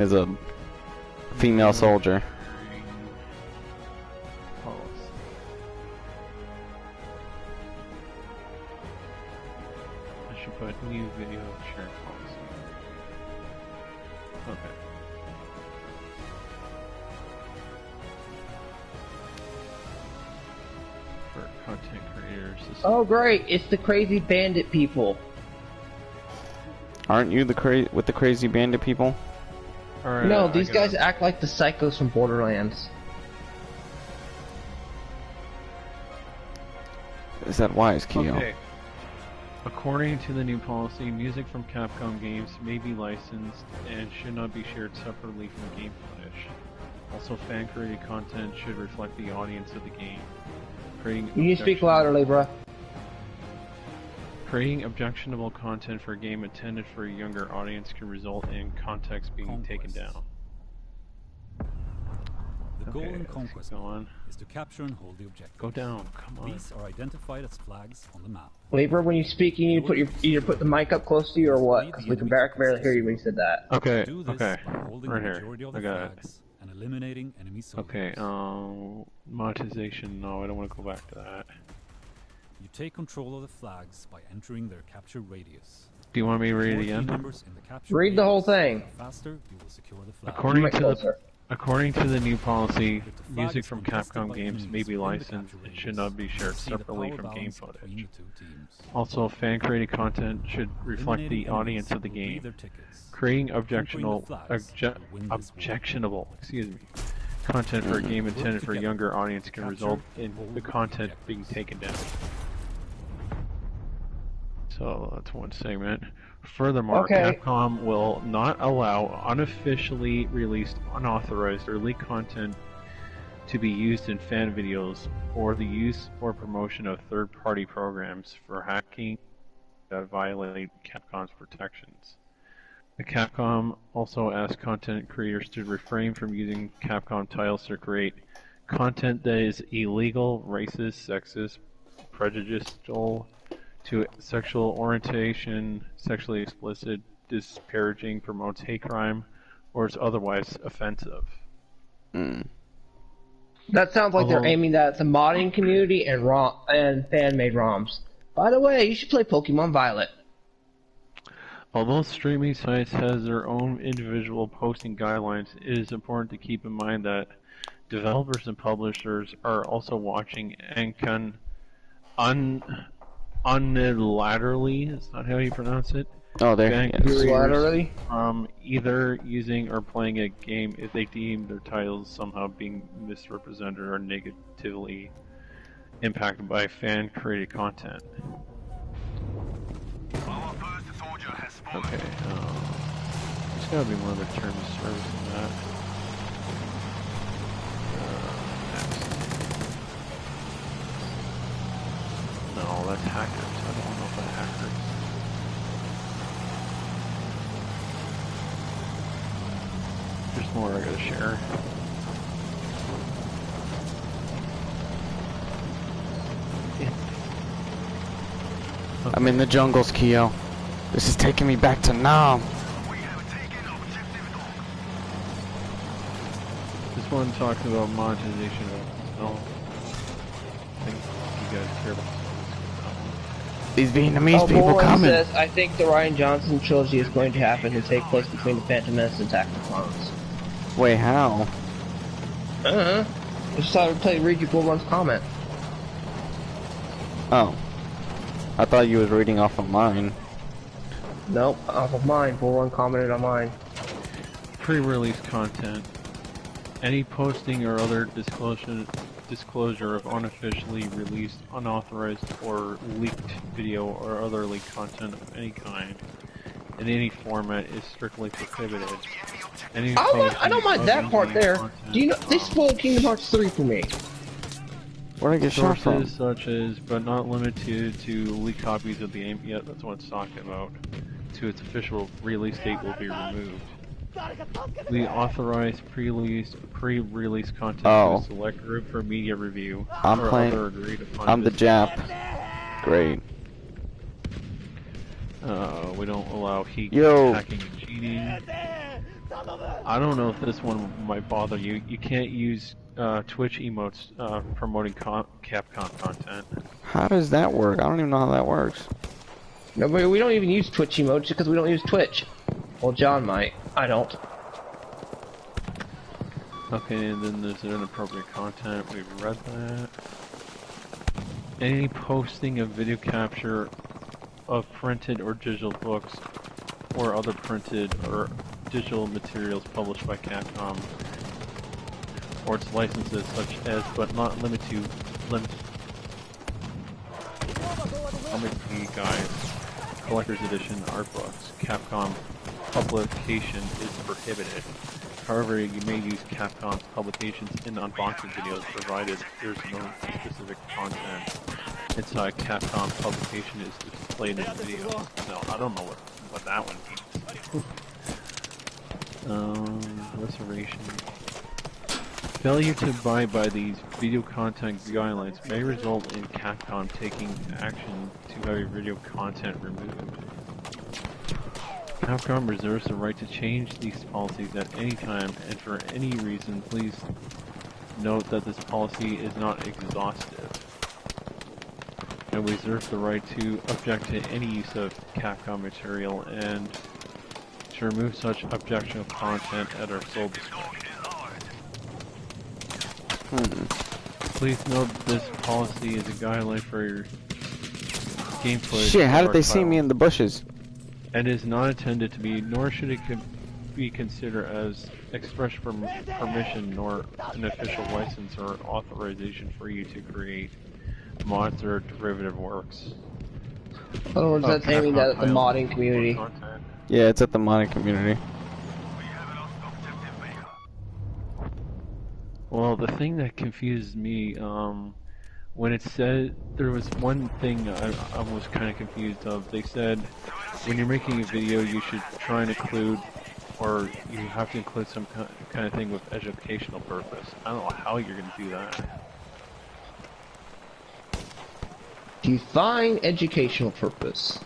is a female soldier. Policy. I should put new video sharing policy. Okay. For content creators. Oh great, it's the crazy bandit people. Aren't you with the crazy bandit people? Alright, No, these guys act like the psychos from Borderlands. Is that wise, Kyo? Okay. According to the new policy, music from Capcom games may be licensed and should not be shared separately from game footage. Also, fan-created content should reflect the audience of the game. You need to speak louder, bro. Creating objectionable content for a game intended for a younger audience can result in context being taken down. The goal in Conquest is to capture and hold the objective. Go down, come on. These are identified as flags on the map. Labor, when you speak, you need to put either put the mic up close to you or what? Because we can barely hear you when you said that. Okay, Do this okay, by holding right the here. majority of I the got it. flags and eliminating enemy soldiers. Okay, monetization. No, I don't want to go back to that. You take control of the flags by entering their capture radius. Do you want me to read it More key again? numbers in the capture Read the whole radius, thing. the faster you will secure the flag. According to the new policy, If the flag music is from contested Capcom by games enemies may be within the licensed capture and should radius, not be shared see the separately power from game balance footage. between the two teams. Also, fan-created content should reflect the Eliminating audience of the enemies will be game. their tickets. Creating Conquering the flags will win this war. content for a game Work intended for a together. younger audience can Capture result in and hold the content objectives. being taken down. So that's one segment. Furthermore, Okay. Capcom will not allow unofficially released, unauthorized, or leaked content to be used in fan videos or the use or promotion of third-party programs for hacking that violate Capcom's protections. The Capcom also asks content creators to refrain from using Capcom titles to create content that is illegal, racist, sexist, prejudicial to sexual orientation, sexually explicit, disparaging, promotes hate crime, or is otherwise offensive. That sounds like they're aiming that at the modding community and fan-made ROMs. By the way, you should play Pokemon Violet. Although streaming sites has their own individual posting guidelines, it is important to keep in mind that developers and publishers are also watching and can unilaterally, is that how you pronounce it? Oh, there. Ban Yes. creators Unilaterally? from either using or playing a game if they deem their titles somehow being misrepresented or negatively impacted by fan-created content. Okay, there's gotta be more of a terms of service than that. Next. No, that's hackers. I don't know if that's hackers. There's more I gotta share. I'm in the jungles, Kyo. This is taking me back to Nam. This one talks about monetization of no. I think you guys care about this. These Vietnamese people Bowen coming. says, I think the Ryan Johnson trilogy is going to happen and take place between the Phantom Menace and Attack of the Clones. Wait, how? I just thought I'd read you Bullrun's comment. Oh. I thought you was reading off of mine. Nope, off of mine. Bullrun commented on mine. Pre-release content. Any posting or other disclosure of unofficially released, unauthorized, or leaked video or other leaked content of any kind in any format is strictly prohibited. Any I don't mind that part there. Do you know they spoiled Kingdom Hearts 3 for me? Where'd I get shot from? Sources such as, but not limited to, leaked copies of the game. Yeah, that's what it's talking about. To its official release date will be removed. We authorize pre-release content to a select group for media review. I'm playing. Other agreed upon I'm the Jap. Great. We don't allow heat, Yo. hacking, and cheating. I don't know if this one might bother you. You can't use Twitch emotes promoting Capcom content. How does that work? I don't even know how that works. No, but we don't even use Twitch emotes because we don't use Twitch. Well, John might. I don't. Okay, and then there's inappropriate content. We've read that. Any posting of video capture of printed or digital books or other printed or digital materials published by Capcom or its licenses, such as but not limited to Comic Guys, Collector's Edition art books. Capcom publication is prohibited. However, you may use Capcom's publications in unboxing videos provided there's no specific content inside Capcom publication is displayed in the video. No, I don't know what that one means. Reservation. Failure to abide by these video content guidelines may result in Capcom taking action to have your video content removed. Capcom reserves the right to change these policies at any time, and for any reason, please note that this policy is not exhaustive. And we reserve the right to object to any use of Capcom material and to remove such objectionable content at our sole discretion. Please note this policy is a guideline for your gameplay. Shit, how did they see me in the bushes? And is not intended to be, nor should it be considered as express permission, nor an official license or authorization for you to create mods or derivative works. Oh, that's aiming at the modding community. Yeah, it's at the modding community. Well, the thing that confuses me, when it said, there was one thing I was kind of confused of. They said, when you're making a video, you should try and include, or you have to include some kind of thing with educational purpose. I don't know how you're going to do that. Define educational purpose.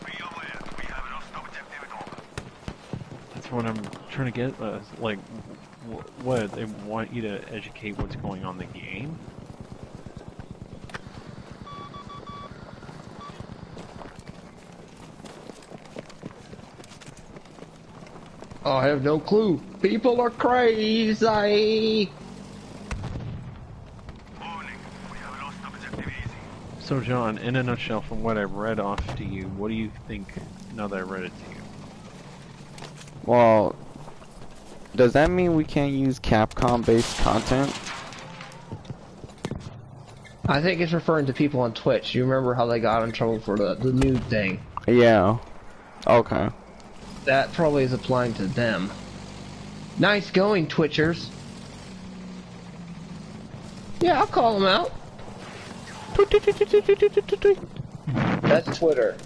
That's what I'm trying to get, like, what, they want you to educate what's going on in the game? Oh, I have no clue. People are crazy. So John, in a nutshell, from what I read off to you, what do you think now that I read it to you? Well, does that mean we can't use Capcom-based content? I think it's referring to people on Twitch. You remember how they got in trouble for the nude thing? Yeah. Okay. That probably is applying to them. Nice going, Twitchers. Yeah, I'll call them out. That's Twitter.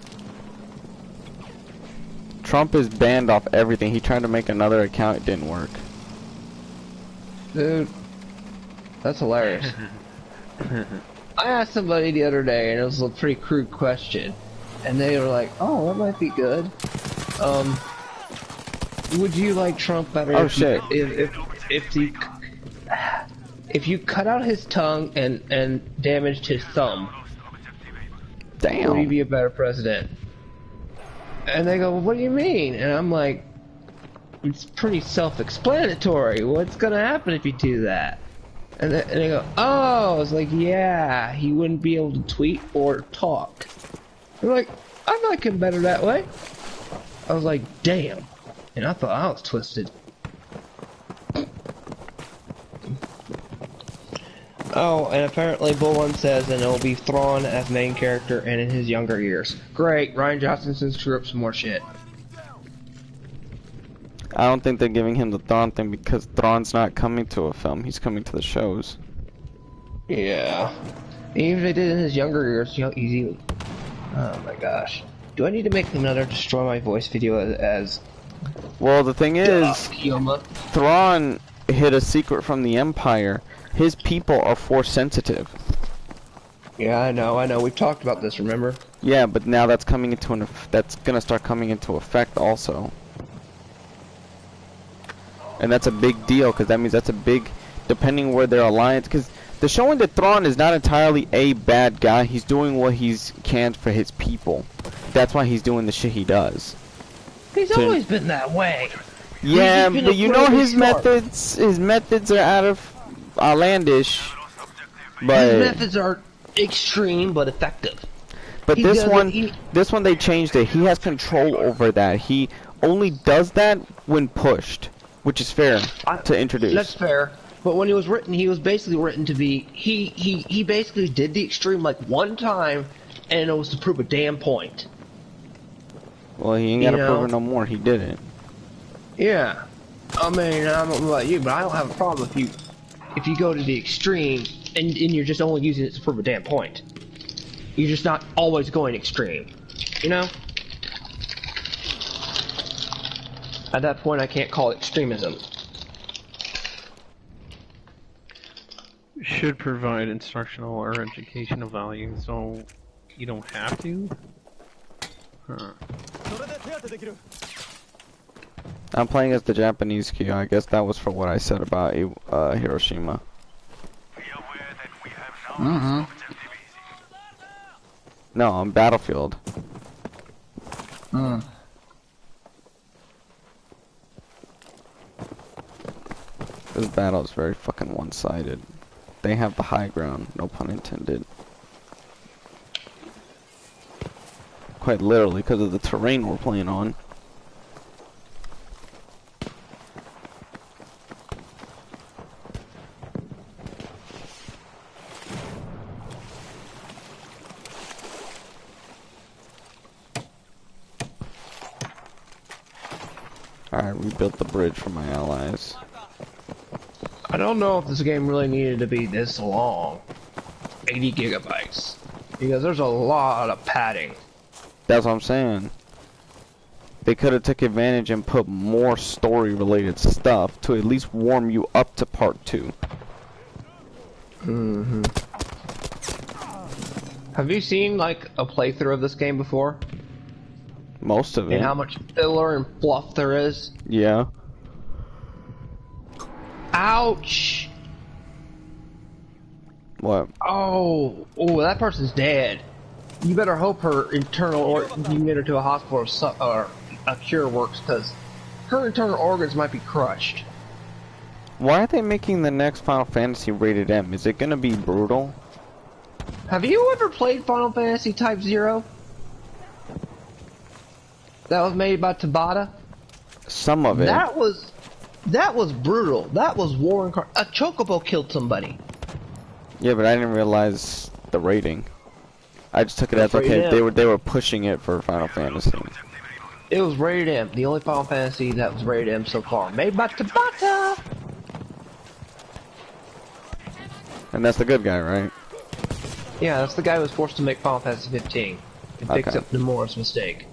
Trump is banned off everything. He tried to make another account, it didn't work. Dude, that's hilarious. I asked somebody the other day, and it was a pretty crude question, and they were like, "Oh, that might be good. Would you like Trump better if you cut out his tongue and damaged his thumb? Damn. Would he be a better president?" And they go, "Well, what do you mean?" And I'm like, "It's pretty self-explanatory. What's gonna happen if you do that?" And they go, "Oh," I was like, "Yeah, he wouldn't be able to tweet or talk." They're like, "I like him better that way." I was like, "Damn," and I thought I was twisted. Oh, and apparently Bull1 says, and it will be Thrawn as main character and in his younger years. Great, Ryan Johnson screw up some more shit. I don't think they're giving him the Thrawn thing because Thrawn's not coming to a film, he's coming to the shows. Yeah. Even if they did in his younger years, you know, easy. Oh my gosh. Do I need to make another Destroy My Voice video as Well, the thing is, Kiyoma? Thrawn hid a secret from the Empire. His people are force sensitive. Yeah, I know. We've talked about this, remember? Yeah, but now that's coming into that's gonna start coming into effect also. And that's a big deal, because that means that's a big, depending where their alliance, because they're showing that Thrawn is not entirely a bad guy. He's doing what he can for his people. That's why he's doing the shit he does. He's always been that way. Yeah, but you know his methods are out of outlandish. But his methods are extreme but effective. But this one they changed it. He has control over that. He only does that when pushed, which is fair to introduce. That's fair. But when he was written, he was basically written to be he basically did the extreme like one time, and it was to prove a damn point. Well, he ain't gotta prove it no more. He did it. Yeah, I mean, I don't know about you, but I don't have a problem if you go to the extreme and you're just only using it to prove a damn point. You're just not always going extreme, you know? At that point, I can't call it extremism. Should provide instructional or educational value, so you don't have to? Huh. I'm playing as the Japanese Kyo. I guess that was for what I said about Hiroshima. Mm-hmm. No, on Battlefield. Mm. This battle is very fucking one-sided. They have the high ground, no pun intended. Quite literally, because of the terrain we're playing on. Alright, rebuilt the bridge for my allies. I don't know if this game really needed to be this long. 80 gigabytes. Because there's a lot of padding. That's what I'm saying. They could have took advantage and put more story-related stuff to at least warm you up to part 2. Mm-hmm. Have you seen, like, a playthrough of this game before? Most of it. And how much filler and fluff there is? Yeah. Ouch! What? Oh, that person's dead. You better hope her internal organs, you get her to a hospital or a cure works, because her internal organs might be crushed. Why are they making the next Final Fantasy rated M? Is it gonna be brutal? Have you ever played Final Fantasy Type 0? That was made by Tabata? Some of it. That was brutal. That was war incarnate. A chocobo killed somebody. Yeah, but I didn't realize the rating. I just took it as okay. They were pushing it for Final Fantasy. It was rated M. The only Final Fantasy that was rated M so far, made by Tabata. And that's the good guy, right? Yeah, that's the guy who was forced to make Final Fantasy 15. It picks up Nomura's mistake.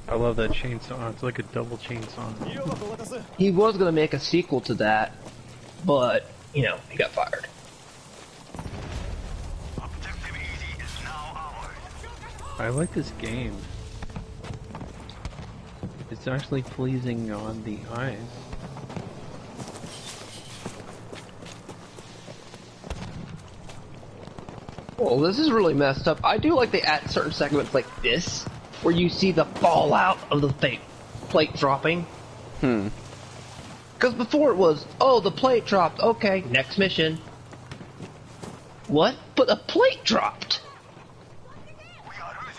I love that chainsaw. It's like a double chainsaw. He was gonna make a sequel to that, but you know, he got fired. I like this game. It's actually pleasing on the eyes. Well, this is really messed up. I do like they add certain segments like this, where you see the fallout of the plate dropping. Because before it was, oh, the plate dropped, okay, next mission. What? But a plate dropped!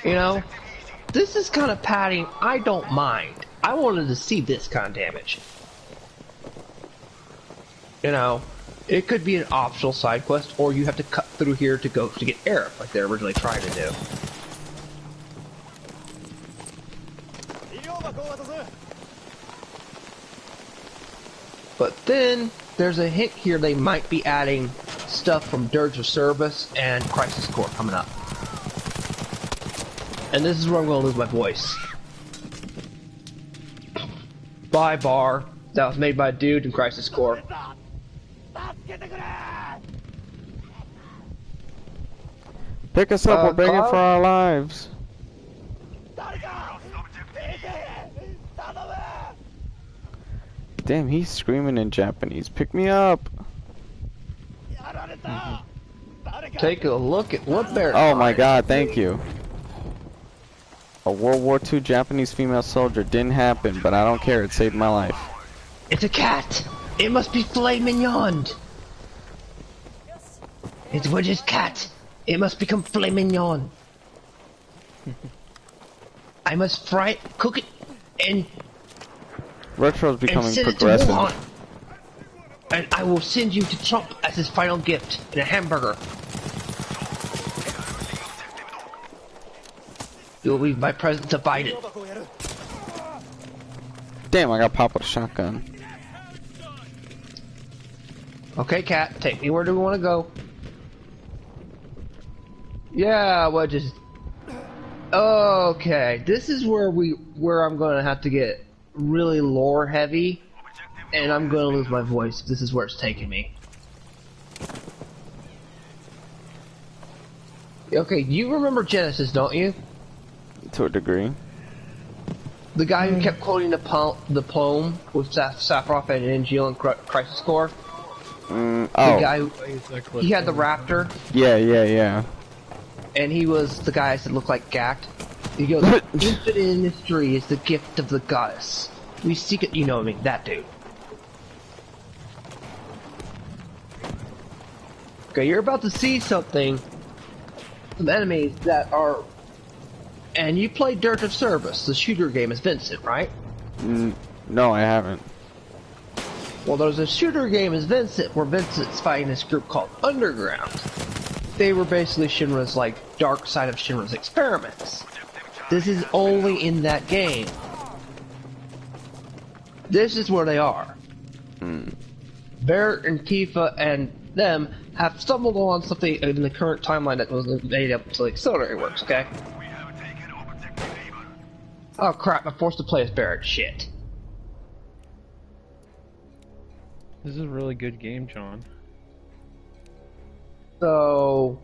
You know, this is kind of padding I don't mind. I wanted to see this kind of damage. You know, it could be an optional side quest, or you have to cut through here to go to get Aerith, like they're originally trying to do. But then, there's a hint here they might be adding stuff from Dirge of Cerberus and Crisis Core coming up. And this is where I'm going to lose my voice. Bye, Bar. That was made by a dude in Crisis Core. Pick us up, we're begging Carl? for our lives. Damn, he's screaming in Japanese. Pick me up. Take a look at what bear. Oh my god, thank you. A World War II Japanese female soldier didn't happen, but I don't care, it saved my life. It's a cat! It must be filet mignon! It's Wedge's cat! It must become filet mignon! I must fry it, cook it, and Retro's becoming send it to progressive. Wuhan. And I will send you to Trump as his final gift in a hamburger. You will be my present to Biden. Damn, I got popped with a shotgun. Okay, cat, take me where do we want to go? Yeah, Wedges. Okay, this is where I'm gonna have to get really lore heavy, and I'm gonna lose my voice. This is where it's taking me. Okay, you remember Genesis, don't you? To a degree. The guy who kept quoting the poem with Sephiroth and Angeal and Crisis Core? Oh. The guy who, he had the raptor, Yeah. and he was the guy I said looked like Gact. He goes, infinite mystery is the gift of the goddess. We seek it, you know me, that dude. Okay, you're about to see something, some enemies that are, and you played Dirt of Service, the shooter game as Vincent, right? No, I haven't. Well, there's a shooter game as Vincent where Vincent's fighting this group called Underground. They were basically Shinra's, like, dark side of Shinra's experiments. This is only in that game. This is where they are. Barrett and Tifa and them have stumbled on something in the current timeline that was made up to the Accelerator Works, okay? Oh crap, I'm forced to play as Barrett. Shit. This is a really good game, John. So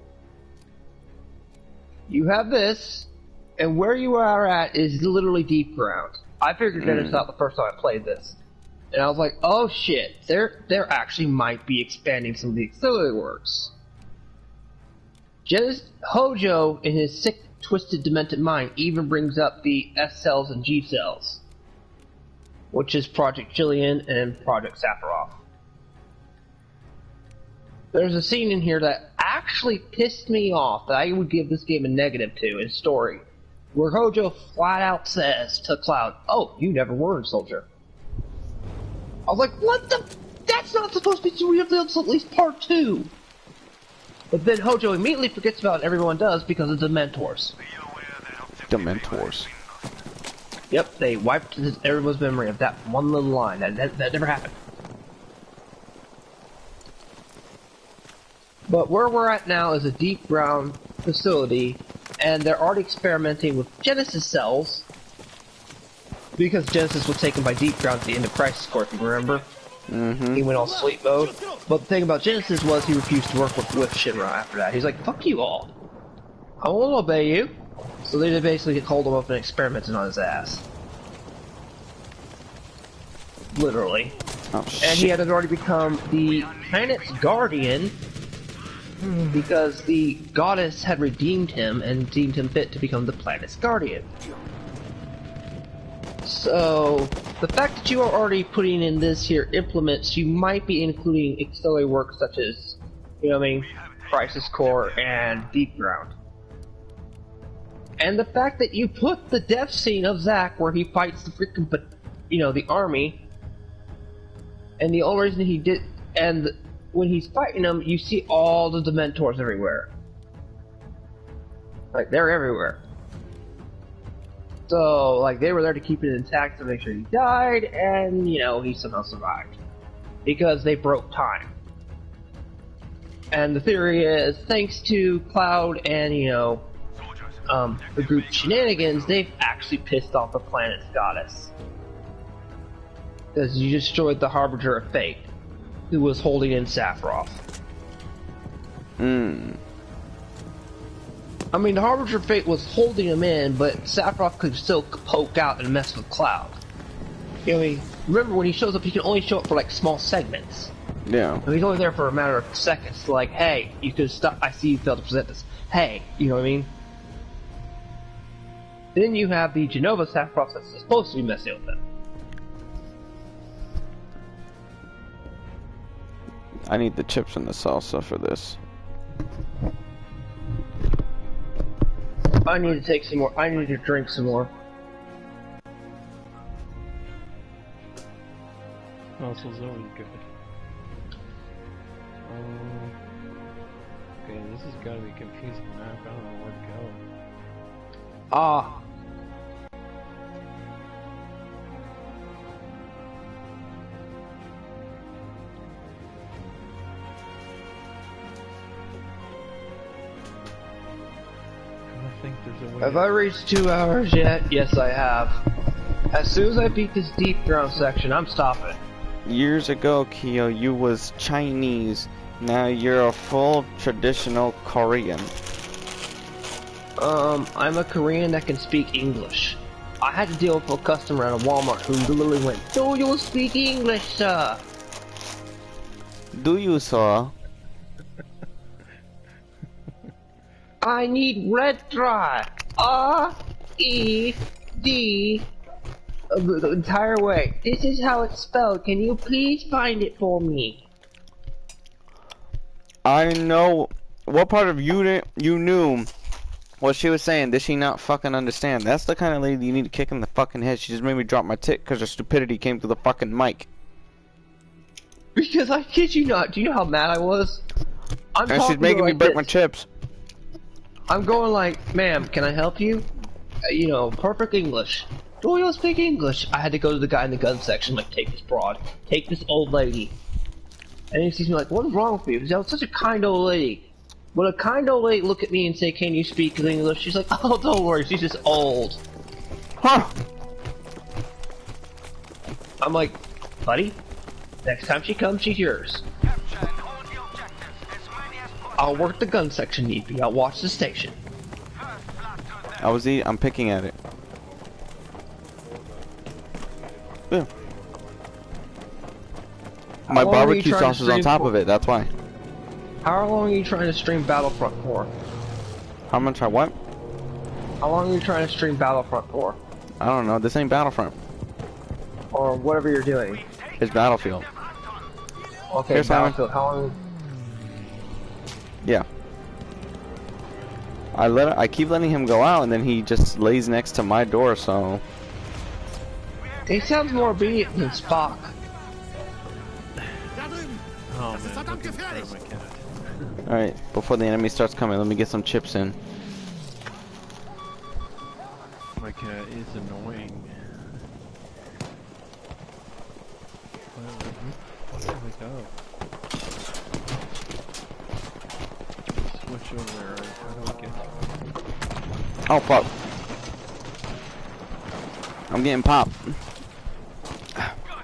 you have this, and where you are at is literally deep ground. I figured this out the first time I played this, and I was like, "Oh shit! There actually might be expanding some of the auxiliary works." Hojo, in his sick, twisted, demented mind, even brings up the S cells and G cells, which is Project Jillian and Project Sephiroth. There's a scene in here that actually pissed me off that I would give this game a negative to in story, where Hojo flat out says to Cloud, "Oh, you never were a soldier." I was like, what the? That's not supposed to be revealed until at least part 2. But then Hojo immediately forgets about it, everyone does, because of the Dementors. Dementors. Yep, they wiped everyone's memory of that one little line. That never happened. But where we're at now is a deep ground facility, and they're already experimenting with Genesis cells, because Genesis was taken by Deep Ground at the end of Crisis Core, if you remember. He went all sleep mode. But the thing about Genesis was he refused to work with Shinra after that. He's like, fuck you all. I won't obey you. So they basically called him up and experimented on his ass. Literally. Oh, shit. And he had already become the planet's guardian, because the goddess had redeemed him and deemed him fit to become the planet's guardian. So, the fact that you are already putting in this here implements, you might be including auxiliary work such as, you know what I mean, Crisis Core and Deep Ground. And the fact that you put the death scene of Zack where he fights the freaking, you know, the army, and the only reason he did, and when he's fighting them, you see all the Dementors everywhere. Like, they're everywhere. So, like, they were there to keep it intact to make sure he died, and, you know, he somehow survived. Because they broke time. And the theory is, thanks to Cloud and, you know, the group Shenanigans, they've actually pissed off the planet's goddess. Because you destroyed the Harbinger of Fate, who was holding in Sephiroth. I mean, the Harbinger of Fate was holding him in, but Sephiroth could still poke out and mess with Cloud. You know, I mean, remember when he shows up, he can only show up for like small segments. Yeah. And he's only there for a matter of seconds. Like, hey, you could stop. I see you failed to present this. Hey, you know what I mean? Then you have the Genova staff process that's supposed to be messing with them. I need the chips and the salsa for this. I need to take some more. I need to drink some more. Salsa's always good. Okay, this has got to be a confusing map. I don't know where to go. Ah. I think there's a way. Have I reached 2 hours yet? Yes, I have. As soon as I beat this deep ground section, I'm stopping. Years ago, Kyo, you was Chinese. Now you're a full traditional Korean. I'm a Korean that can speak English. I had to deal with a customer at a Walmart who literally went, "Do you speak English, sir?" Do you, sir? I need red dry. R-E-D. The entire way. This is how it's spelled. Can you please find it for me? I know. What part of you knew what she was saying? Did she not fucking understand? That's the kind of lady you need to kick in the fucking head. She just made me drop my tick because her stupidity came through the fucking mic. Because I kid you not. Do you know how mad I was? And she's making me break my chips. I'm going like, "Ma'am, can I help you?" You know, perfect English. Do you speak English? I had to go to the guy in the gun section, like, take this broad, take this old lady. And he sees me like, "What's wrong with you?" Because I was such a kind old lady. When a kind old lady look at me and say, "Can you speak English?" She's like, "Oh, don't worry, she's just old." Huh. I'm like, "Buddy, next time she comes, she's yours. I'll work the gun section need be. I'll watch the station." I'm picking at it. Yeah. My long are you barbecue trying to sauce is on stream top for? of it, that's why. How long are you trying to stream Battlefront for? How much I what? How long are you trying to stream Battlefront for? I don't know, this ain't Battlefront. Or whatever you're doing. It's Battlefield. Okay, Here, Simon. Battlefield, how long? Yeah. I keep letting him go out and then he just lays next to my door, so... He sounds more obedient than Spock. Oh man, looking for my cat. Alright, before the enemy starts coming, let me get some chips in. My cat is annoying. Where do we go? Switch over there. How do we get there? Oh fuck. I'm getting popped.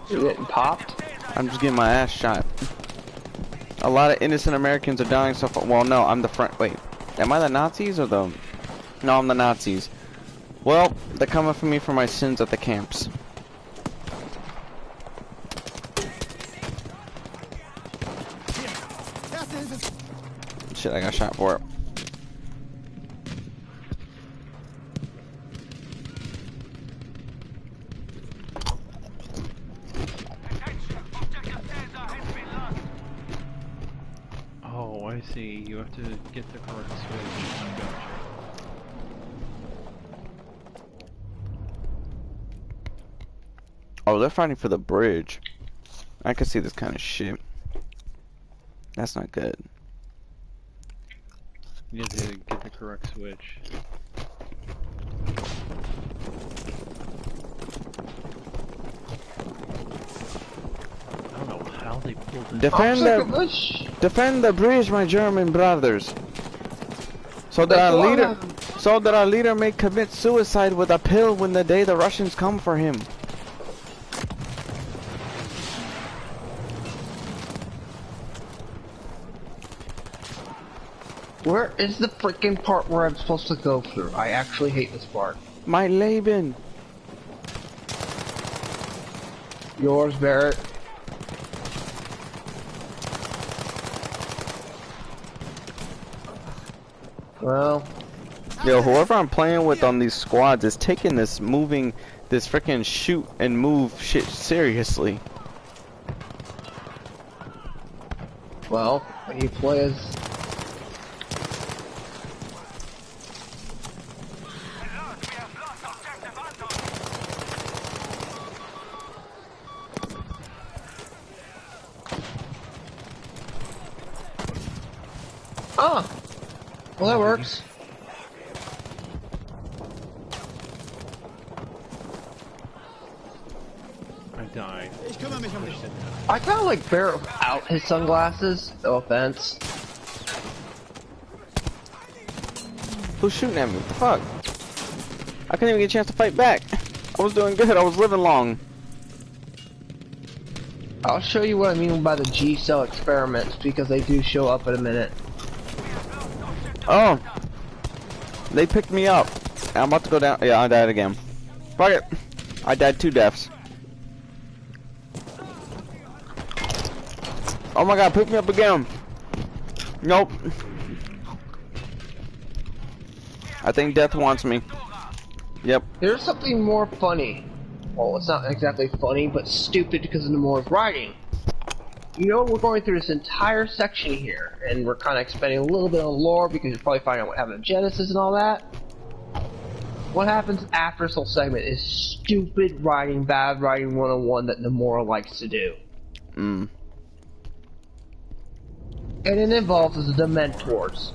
You're getting popped? I'm just getting my ass shot. A lot of innocent Americans are dying so far. Well, no, I'm the front. Wait, am I the Nazis or the... No, I'm the Nazis. Well, they're coming for me for my sins at the camps. Shit, I got shot for it. Oh, I see. You have to get the correct switch. Gotcha. Oh, they're fighting for the bridge. I can see this kind of shit. That's not good. You have to get the correct switch. I don't know how they pulled it. Defend the bridge, my German brothers. So that our leader may commit suicide with a pill when the day the Russians come for him. Where is the freaking part where I'm supposed to go through? I actually hate this part. My Laban. Yours, Barrett. Well, Yo, whoever I'm playing with on these squads is taking this freaking shoot and move shit seriously. well, when you play as... Oh! Well, that works. I died. I kind of like Barrett without his sunglasses. No offense. Who's shooting at me? Fuck. I couldn't even get a chance to fight back. I was doing good. I was living long. I'll show you what I mean by the G-cell experiments because they do show up in a minute. Oh. They picked me up. I'm about to go down. Yeah, I died again. Fuck it. I died 2 deaths. Oh my god, pick me up again. Nope. I think death wants me. Yep. There's something more funny. Well, it's not exactly funny, but stupid because of Nomura's writing. You know, we're going through this entire section here, and we're kind of expanding a little bit on lore because you're probably finding out what happened in Genesis and all that. What happens after this whole segment is stupid writing, bad writing 101 that Nomura likes to do. Mm. And it involves the Dementors.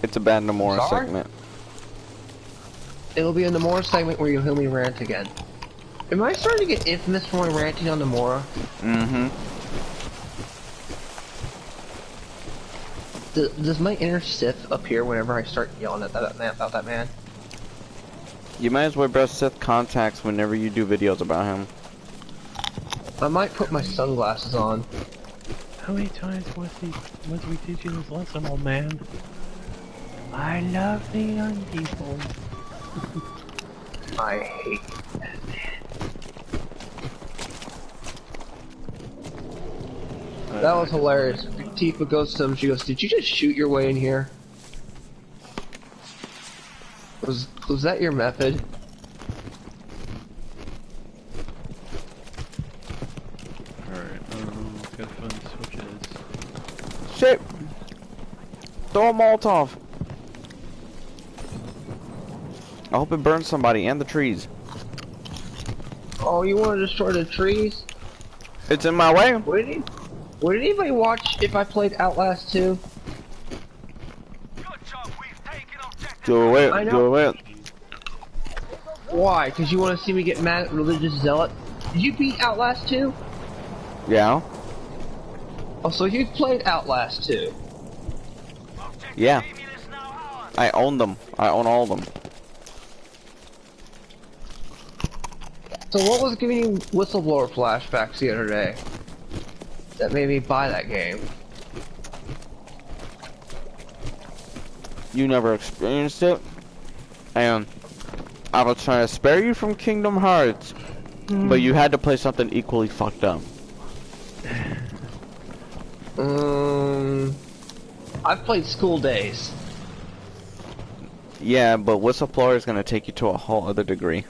It's a bad Nomura Sorry? segment. It'll be a Nomura segment where you'll hear me rant again. Am I starting to get infamous for my ranting on Nomura? Mm-hmm. Does my inner Sith appear whenever I start yelling at that man about that man? You might as well brush Sith contacts whenever you do videos about him. I might put my sunglasses on. How many times was we teaching this lesson, old man? I love the young people. I hate that man. That was hilarious. Tifa goes to him, she goes, "Did you just shoot your way in here? Was that your method?" Alright, gotta find the switches. Shit! Throw a Molotov. I hope it burns somebody and the trees. Oh, you want to destroy the trees? It's in my way. Would anybody watch if I played Outlast 2? Do it. I know. Do it. Why? Because you want to see me get mad at religious zealot? Did you beat Outlast 2? Yeah. Oh, so you played Outlast 2. Yeah. I own them. I own all of them. So what was giving you whistleblower flashbacks the other day? That made me buy that game. You never experienced it. And I was trying to spare you from Kingdom Hearts, but you had to play something equally fucked up. I've played School Days. Yeah, but Whistleblower is gonna take you to a whole other degree.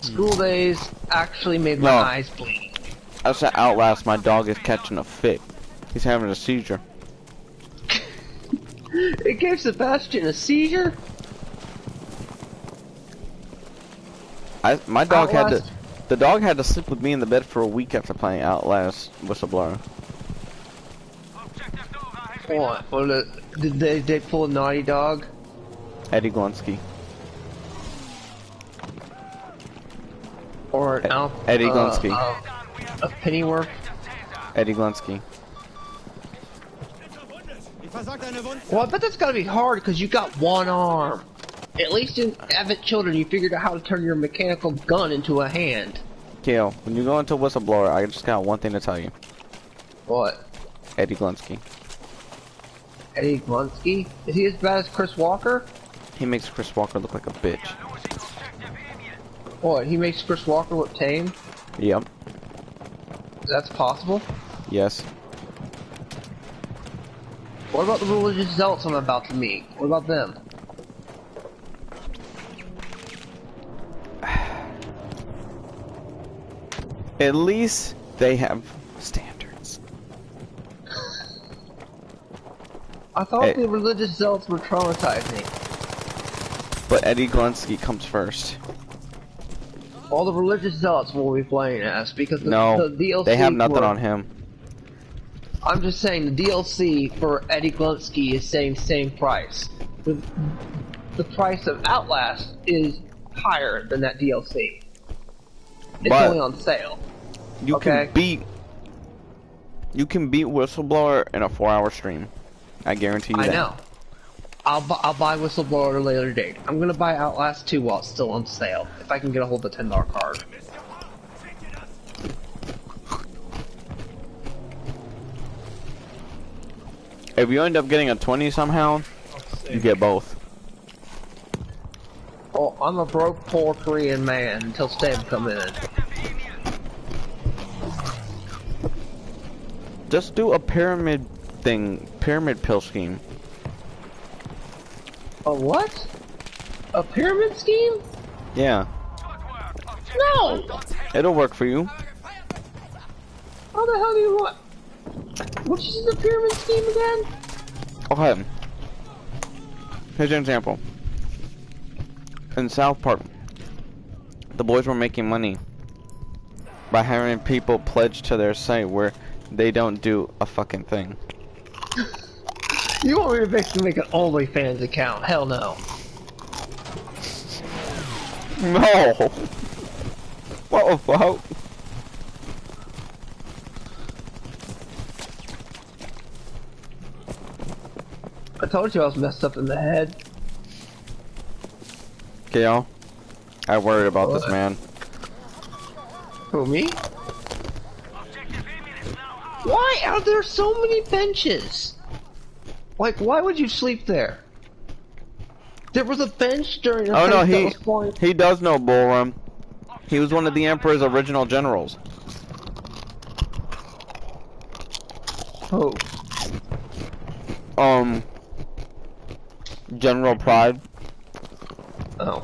School Days actually made my No. eyes bleed. I said Outlast, my dog is catching a fit. He's having a seizure. It gave Sebastian a seizure? My dog Outlast. the dog had to sleep with me in the bed for a week after playing Outlast Whistleblower. What? Did they pull a Naughty Dog? Eddie Glunsky. Or an Eddie Glunsky. A Pennyworth? Eddie Glunsky. Well, I bet that's gotta be hard because you got one arm. At least in Advent Children, you figured out how to turn your mechanical gun into a hand. Kale, when you go into Whistleblower, I just got one thing to tell you. What? Eddie Glunsky. Eddie Glunsky? Is he as bad as Chris Walker? He makes Chris Walker look like a bitch. What, he makes Chris Walker look tame? Yep. That's possible? Yes. What about the religious zealots I'm about to meet? What about them? At least they have standards. I thought Hey. the religious zealots were traumatizing. But Eddie Glenski comes first. All the religious zealots will be playing as because the No, DLC they have nothing for- on him. I'm just saying the DLC for Eddie Glenski is saying same price. The price of Outlast is higher than that DLC. It's But- only on sale. You Okay. You can beat Whistleblower in a 4-hour stream. I guarantee you I that. know. I'll buy Whistleblower at a later date. I'm gonna buy Outlast 2 while it's still on sale. If I can get a hold of the $10 card. If you end up getting a 20 somehow, you get both. Oh, I'm a broke, poor Korean man until Stab come in. Just do a pyramid thing, pyramid pill scheme. A what? A pyramid scheme? Yeah, No! it'll work for you. How the hell do you want? Which is the pyramid scheme again? Okay. Here's an example. In South Park, the boys were making money by having people pledge to their site where they don't do a fucking thing. You want me to basically make an OnlyFans account? Hell no. No! What the fuck? I told you I was messed up in the head. Gail, I worried about this What? man. Who, me? Why are there so many benches? Like, why would you sleep there? There was a bench during the Oh no, place that was spawning. he does know Bullrum. He was one of the Emperor's original generals. Who? General Pride. Oh.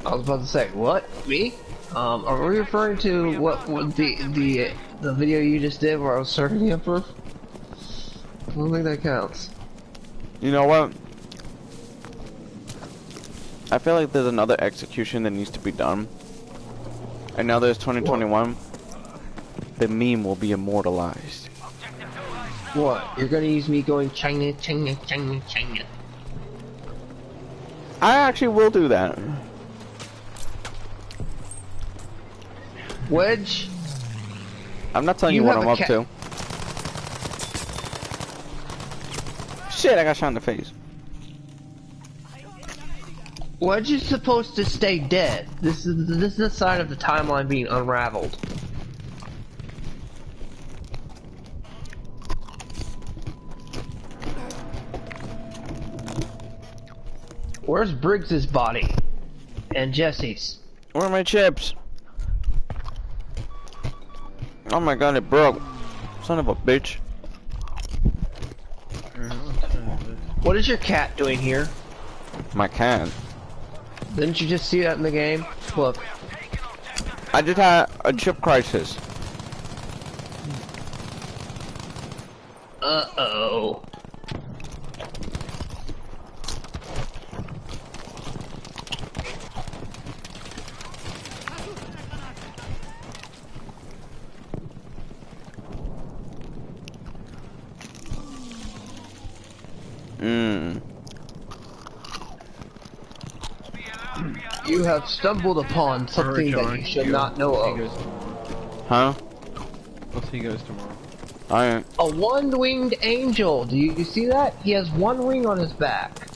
I was about to say, what? Me? Are we referring to what the video you just did where I was serving the Emperor? I don't think that counts. You know what? I feel like there's another execution that needs to be done. And now there's 2021. The meme will be immortalized. What? You're gonna use me going China, China, China, China. I actually will do that. Wedge? I'm not telling you, You what have I'm a up to. Shit, I got shot in the face. Wedge is supposed to stay dead. This is a sign of the timeline being unraveled. Where's Briggs's body? And Jesse's? Where are my chips? Oh my god, it broke. Son of a bitch. What is your cat doing here? My cat. Didn't you just see that in the game? Look. I just had a chip crisis. Uh-oh. You have stumbled upon something that you should not know of. Huh? We'll see you guys tomorrow. Alright. A one-winged angel. Do you see that? He has one wing on his back.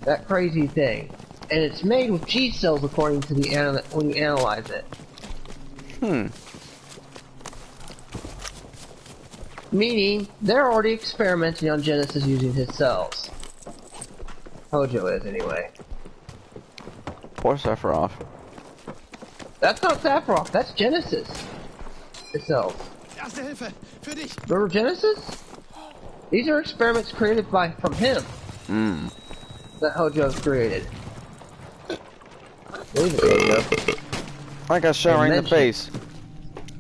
That crazy thing. And it's made with G cells according to the when you analyze it. Meaning, they're already experimenting on Genesis using his cells. Hojo is, anyway. Poor or Sephiroth. That's not Sephiroth, that's Genesis itself. Erste Hilfe, für dich. Remember Genesis? These are experiments created from him. That Hojo's created. Leave it, Hojo. I got shot right in the Mention. face.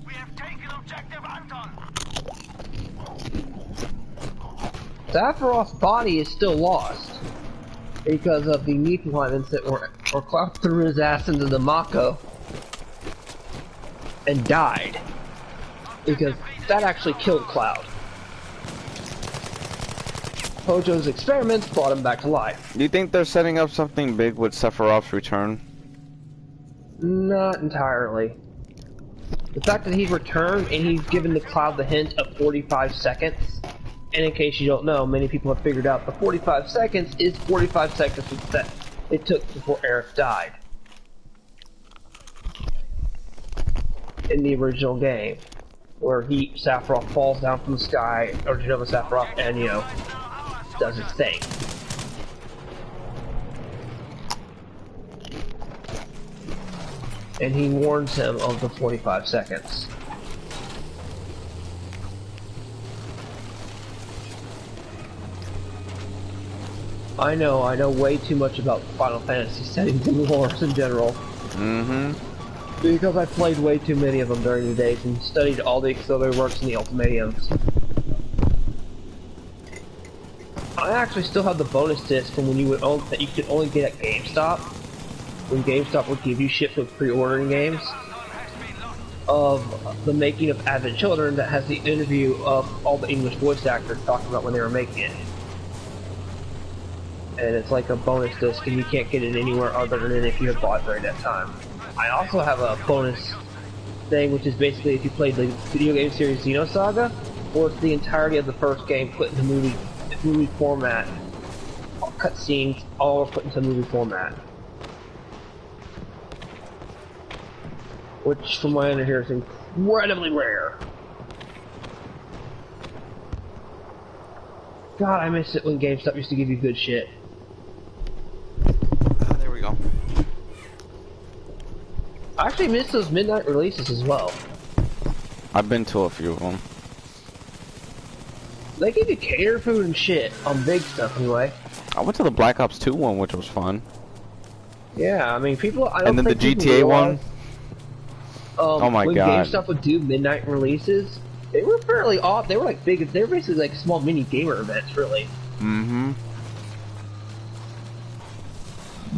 We have taken objective Anton. Sephiroth's body is still lost because of the Niflheim incident where Cloud threw his ass into the Mako and died. Because that actually killed Cloud. Hojo's experiments brought him back to life. Do you think they're setting up something big with Sephiroth's return? Not entirely. The fact that he's returned and he's given the Cloud the hint of 45 seconds, and in case you don't know, many people have figured out the 45 seconds is 45 seconds that it took before Aerith died. In the original game, where Sephiroth falls down from the sky, or Jenova Sephiroth, and does his thing. And he warns him of the 45 seconds. I know way too much about Final Fantasy settings and lores in general. Because I played way too many of them during the days and studied all the auxiliary works and the ultimatums. I actually still have the bonus disc from when that you could only get at GameStop. When GameStop would give you shit for pre-ordering games. Of the making of Advent Children that has the interview of all the English voice actors talking about when they were making it. And it's like a bonus disc and you can't get it anywhere other than if you have bought it during that time. I also have a bonus thing which is basically if you played the video game series Xenosaga, or it's the entirety of the first game put into movie format. Cutscenes all are put into movie format. Which from my understanding is incredibly rare. God, I miss it when GameStop used to give you good shit. There we go. I actually miss those midnight releases as well. I've been to a few of them. They give you cater food and shit on big stuff anyway. I went to the Black Ops 2 one, which was fun. Yeah, I mean, people. I don't And then the think people GTA realize, one. Oh my when God. GameStop would do midnight releases, they were fairly off. They were like big. They were basically like small mini gamer events, really.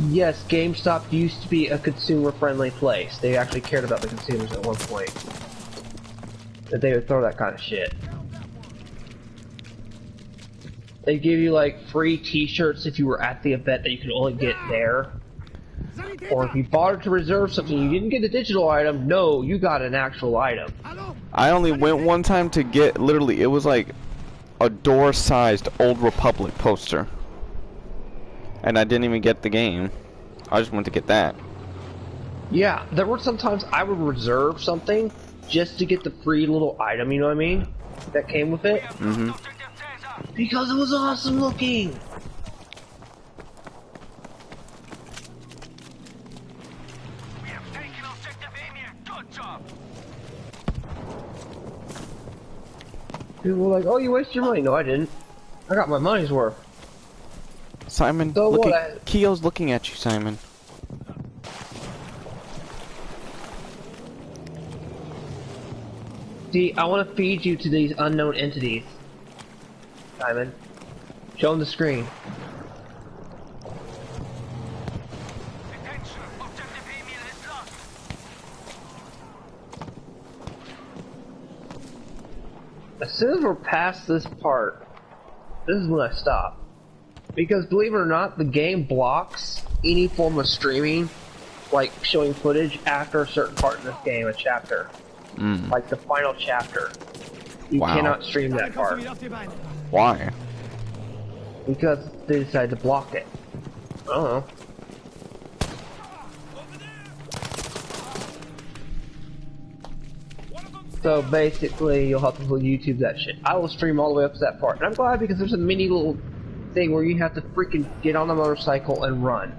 Yes, GameStop used to be a consumer-friendly place. They actually cared about the consumers at one point. That they would throw that kind of shit. They give you like free T-shirts if you were at the event that you could only get there. Or if you bothered to reserve something, you didn't get a digital item. No, you got an actual item. I only went one time to get, literally, it was like a door-sized Old Republic poster. And I didn't even get the game. I just went to get that. Yeah, there were sometimes I would reserve something just to get the free little item, you know what I mean? That came with it. Because it was awesome looking! We have taken objective Emir. Good job. People were like, oh, you wasted your money. No, I didn't. I got my money's worth. Simon, So look what, at, Keo's looking at you, Simon. See, I want to feed you to these unknown entities. Simon. Show them the screen. Attention. Objective Emir is lost. As soon as we're past this part, this is when I stop. Because believe it or not, the game blocks any form of streaming, like showing footage after a certain part in this game, a chapter. Like the final chapter. You Wow. cannot stream that part. Why? Because they decided to block it. I don't know. So basically, you'll have to YouTube that shit. I will stream all the way up to that part. And I'm glad because there's a mini little thing where you have to freaking get on the motorcycle and run.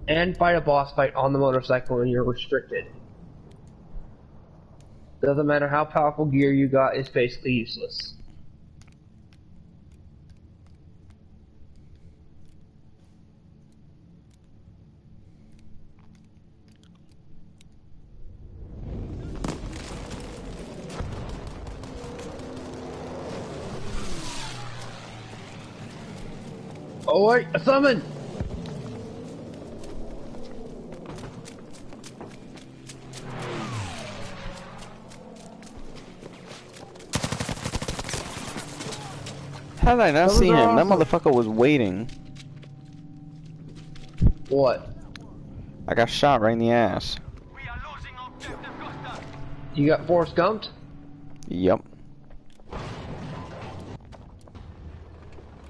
and fight a boss fight on the motorcycle and you're restricted. Doesn't matter how powerful gear you got, it's basically useless. Oh wait, a summon! How did I not Those see him? are That awesome. motherfucker was waiting. What? I got shot right in the ass. We are losing objective Costa. You got Forrest Gumped? Yep.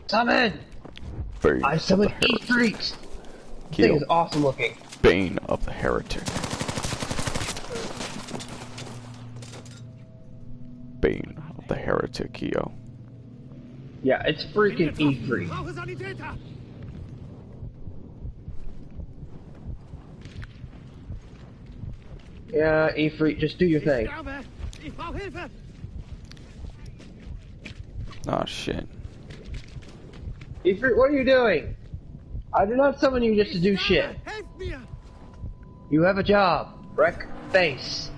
Summon! Bane I of summoned the E Heretic. Freaks! This Kill. thing is awesome looking. Bane of the Heretic. Bane of the Heretic, yo. Yeah, it's freaking E Freak. Brauche Sanitäter. Yeah, E Freak, just do your thing. Sterbe. Ich brauche Hilfe. Oh shit. E Freak, what are you doing? I did not summon you just to do shit. Helft mir. You have a job. Wreck face.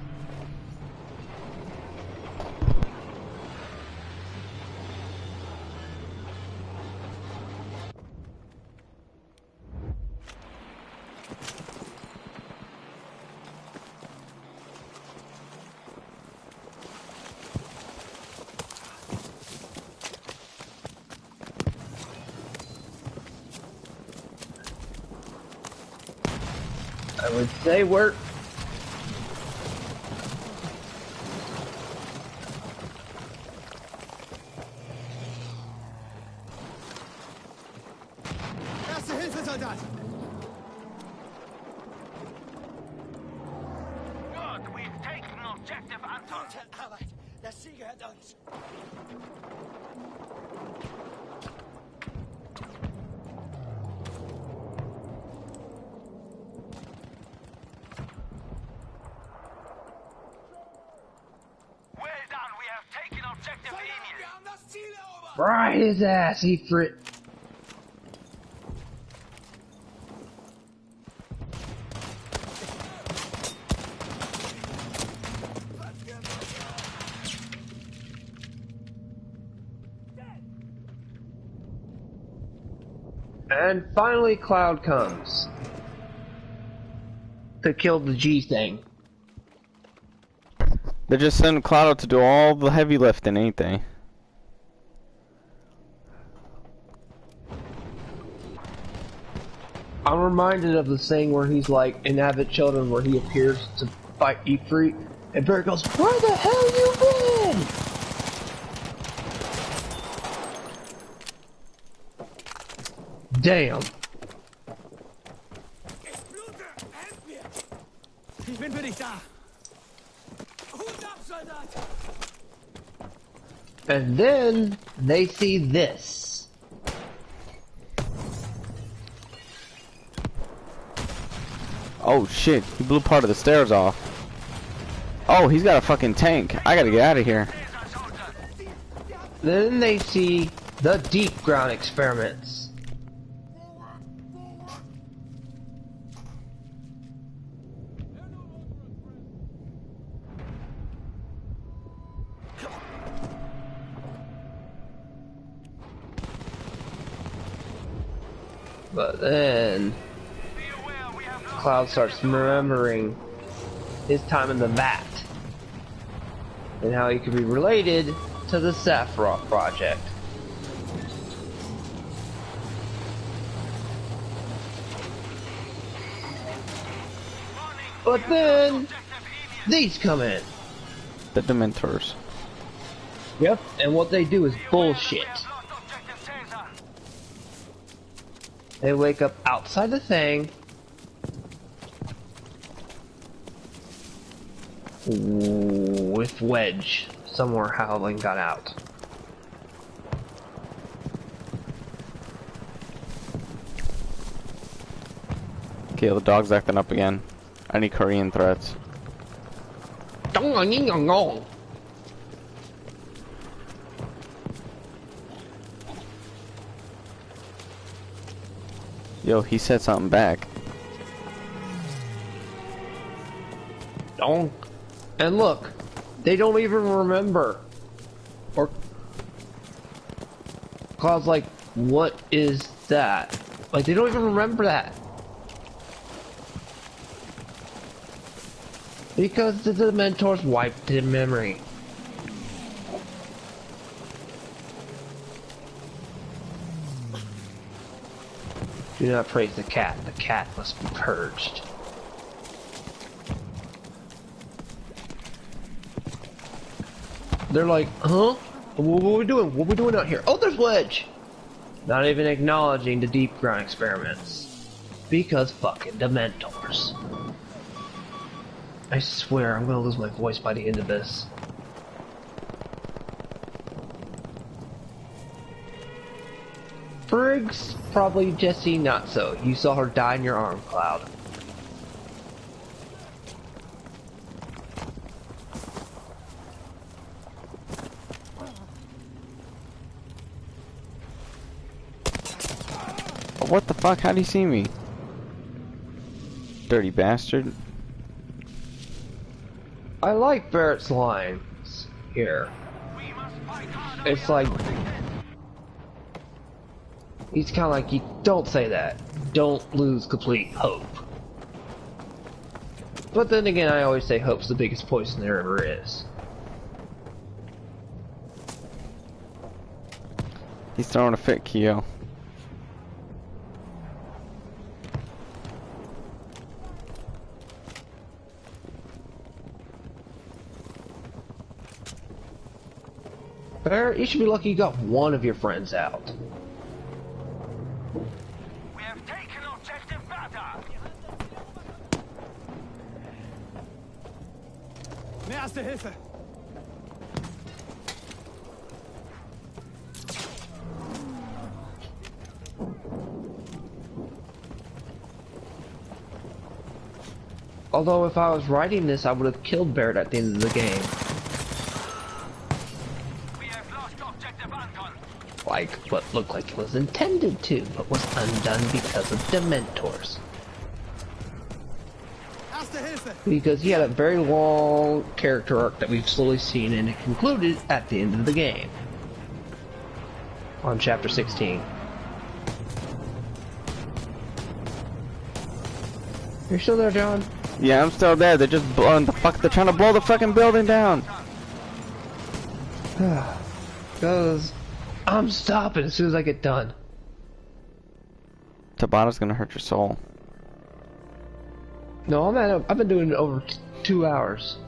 I would say work. Erste Hilfe, Soldat. Good, we've taken objective Anton. Gute Arbeit. Der Sieg gehört uns. Well done, we have taken objective Emil. Wir haben das Ziel erobert. Fry his ass, E Freak. And finally, Cloud comes to kill the G thing. They're just sending Cloud out to do all the heavy lifting, ain't they? I'm reminded of the thing where he's like in Avid Children, where he appears to fight E Freak, and Barry goes, "Where the hell you been?" Damn. Ich blute, helft mir. Ich bin für dich da. Hut ab, Soldat. And then they see this. Oh shit, he blew part of the stairs off. Oh, he's got a fucking tank. I gotta get out of here. Then they see the deep ground experiments. But then Cloud starts remembering his time in the vat and how he could be related to the Sephiroth project. But then these come in. The Dementors. Yep, and what they do is bullshit. They wake up outside the thing with Wedge somewhere howling got out. Okay, the dog's acting up again. I need Korean threats. Yo, he said something back. Dong. And look, they don't even remember. Or cause like, what is that? Like, they don't even remember that. Because the Dementors wiped their memory. Do not praise the cat. The cat must be purged. They're like, huh? What are we doing? What are we doing out here? Oh, there's Wedge! Not even acknowledging the deep ground experiments. Because fucking Dementors. I swear I'm gonna lose my voice by the end of this. Briggs, probably Jesse, not so. You saw her die in your arm, Cloud. What the fuck? How'd he see me? Dirty bastard. I like Barrett's lines here. It's like... he's kind of like, you don't say that. Don't lose complete hope. But then again, I always say hope's the biggest poison there ever is. He's throwing a fit, Keo. Barrett, you should be lucky you got one of your friends out. We have taken objective Bata. Mehr Erste Hilfe. Although if I was writing this, I would have killed Barrett at the end of the game. Like what looked like it was intended to, but was undone because of Dementors. Because he had a very long character arc that we've slowly seen, and it concluded at the end of the game. On chapter 16. You're still there, John? Yeah, I'm still there. They're just blowing the fuck. They're trying to blow the fucking building down. Because I'm stopping as soon as I get done. Tabata's gonna hurt your soul. No, I've been doing it over 2 hours.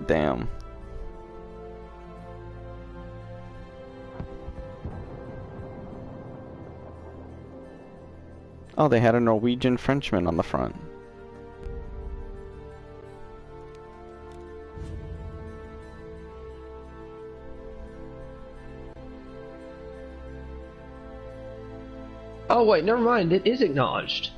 Damn. Oh, they had a Norwegian Frenchman on the front. Oh wait, never mind, it is acknowledged.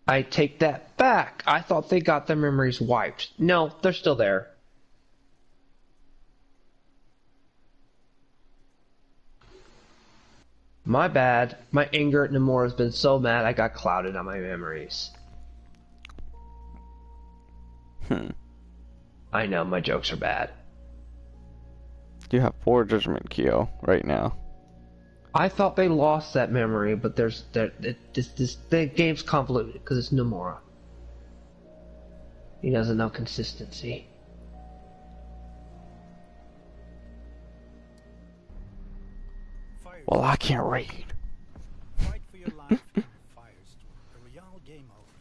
I take that back. I thought they got their memories wiped. No, they're still there. My bad. My anger at Nomura has been so mad I got clouded on my memories. I know, my jokes are bad. You have poor judgment, Kyo, right now. I thought they lost that memory, but the game's convoluted because it's Nomura. He doesn't know consistency. Well, I can't read. Fight for your life in Firestorm, a real game over.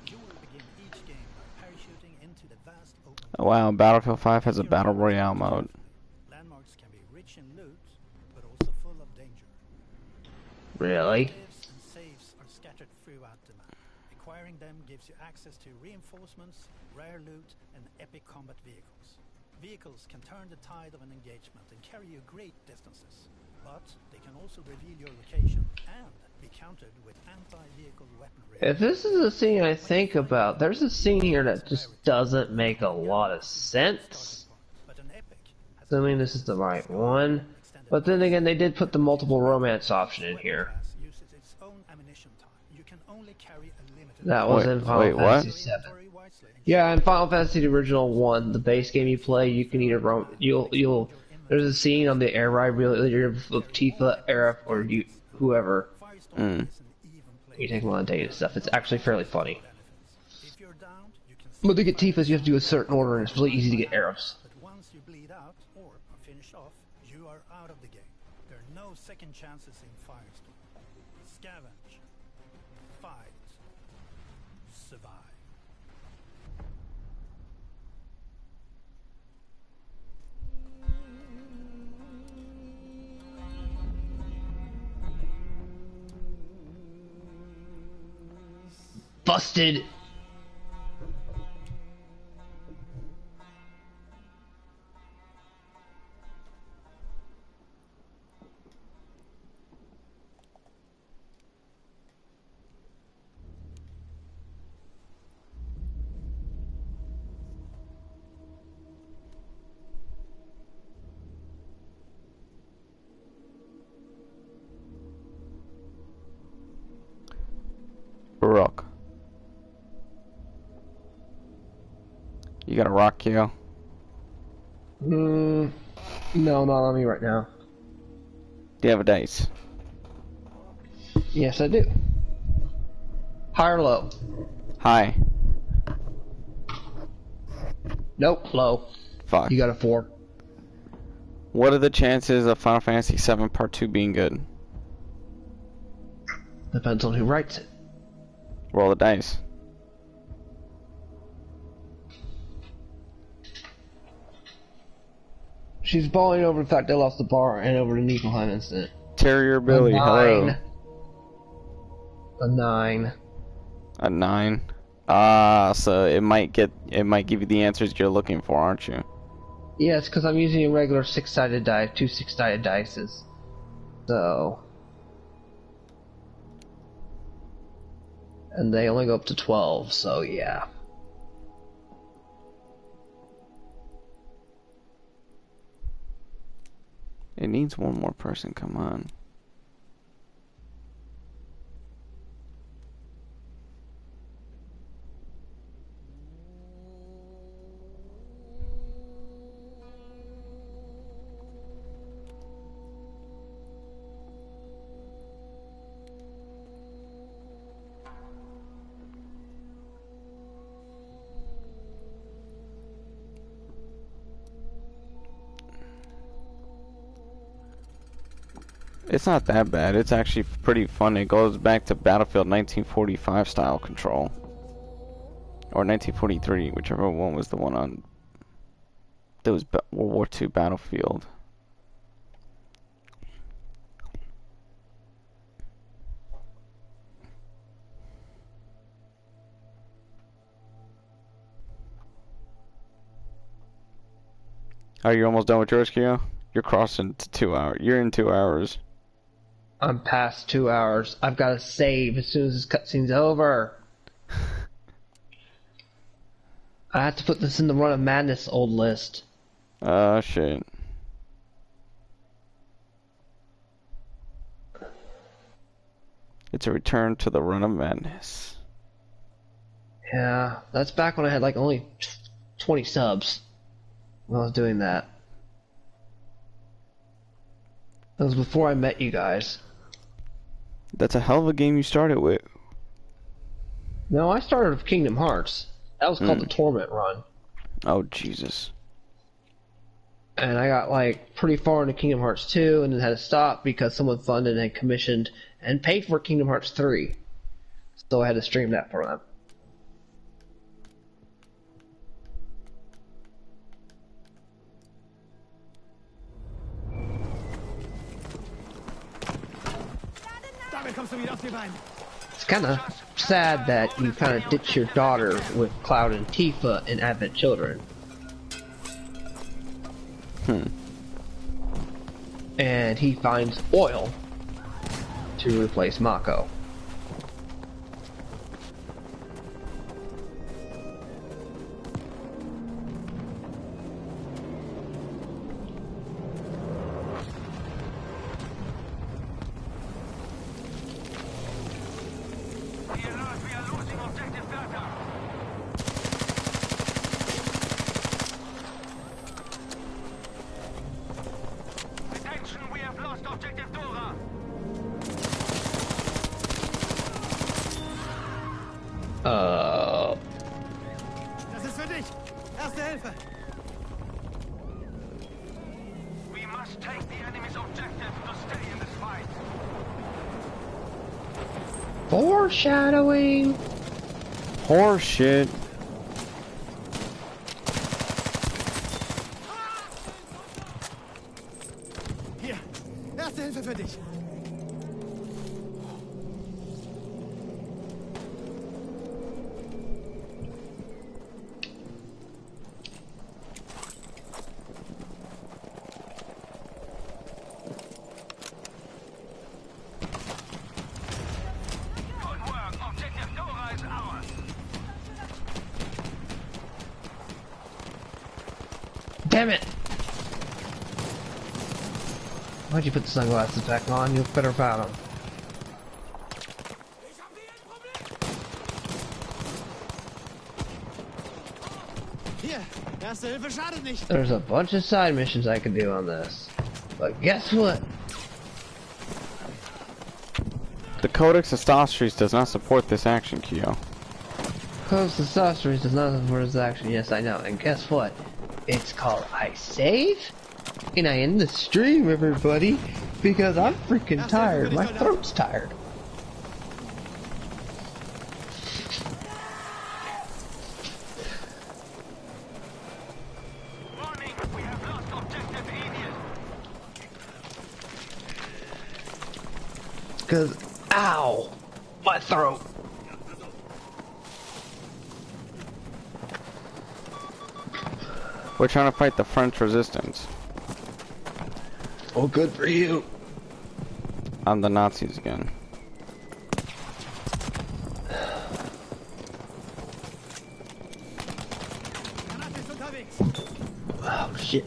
You will begin each game by vast open Oh, wow, Battlefield 5 has a Battle Royale mode. landmarks can be rich in loot, but also full of danger. Really? Objectives and safes are scattered throughout the map. Acquiring them gives you access to reinforcements, rare loot, and epic combat vehicles. Vehicles can turn the tide of an engagement and carry you great distances, but they can also reveal your location and be countered with anti-vehicle weaponry. If this is a scene I think about, there's a scene here that just doesn't make a lot of sense. But an epic has Assuming this is the right one. But then again, they did put the multiple romance option in here. uses its own ammunition time. You can only carry a limited That was Wait, in Final wait, what? Fantasy VII. Yeah, in Final Fantasy the original one, the base game you play, you can either there's a scene on the air ride really with Tifa, Aerith, or you whoever. Mm. You take them on a date and stuff. It's actually fairly funny. If you're downed, you can But to get Tifa's, you have to do a certain order, and it's really easy to get Aerith's. but once you bleed out or are finished off, you are out of the game. There are no second chances in Firestorm. Scavenge. Fight. Survive. Busted! Baroque. You got a rock kill? No, not on me right now. Do you have a dice? Yes, I do. High or low? Hi. Nope, low. Fuck. You got a 4. What are the chances of Final Fantasy VII Part 2 being good? Depends on who writes it. Roll the dice. She's balling over the fact they lost the bar and over the Niflheim incident. Terrier Billy, A 9. hello. A 9. A 9. So it might give you the answers you're looking for, aren't you? Yes, because I'm using a regular 6-sided die, 2 6-sided dices. So. And they only go up to 12, so yeah. It needs one more person, come on. It's not that bad. It's actually pretty fun. It goes back to Battlefield 1945 style control. Or 1943, whichever one was the one on... That was World War II Battlefield. Are you almost done with yours, Kyo? You're crossing to 2 hours. You're in 2 hours. I'm past 2 hours. I've got to save as soon as this cutscene's over. I have to put this in the Run of Madness old list. Shit. It's a return to the Run of Madness. Yeah, that's back when I had like only 20 subs when I was doing that. That was before I met you guys. That's a hell of a game you started with. No, I started with Kingdom Hearts. That was called the Torment Run. Oh, Jesus. And I got like pretty far into Kingdom Hearts 2 and then had to stop because someone funded and commissioned and paid for Kingdom Hearts 3. So I had to stream that for them. Schnell kommst du wieder auf die Beine. It's kind of sad that you kind of ditch your daughter with Cloud and Tifa and Advent Children. And he finds oil to replace Mako. Das ist für dich. Erste Hilfe. We must take the enemy's objective to stay in this fight. Foreshadowing. Horse shit. Hier. Erste Hilfe für dich. Good work. Objective Dora is ours. Damn it! Why'd you put the sunglasses back on? You better about them. Hier. Erste Hilfe schadet nicht. There's a bunch of side missions I could do on this. But guess what? The Codex of Stostries does not support this action, Kyo. Codex of Sorceries does not support this action. Yes, I know. And guess what? It's called I Save? And I end the stream, everybody. Because I'm freaking tired. My throat's tired. Warning, we have lost objective Avian. Cause, ow! My throat! We're trying to fight the French resistance. Oh, good for you. I'm the Nazis again. Granate ist unterwegs. Oh, shit.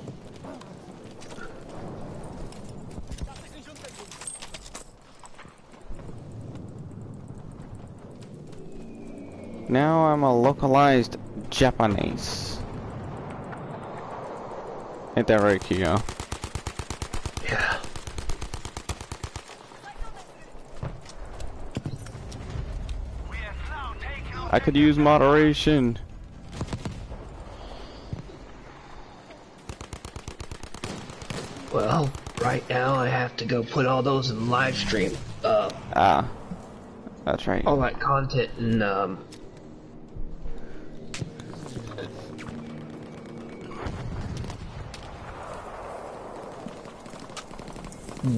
Now I'm a localized Japanese. Ain't that right, Kyo? Yeah. We have now taken I could use moderation. Well, right now I have to go put all those in live stream. Ah, that's right. All that content in,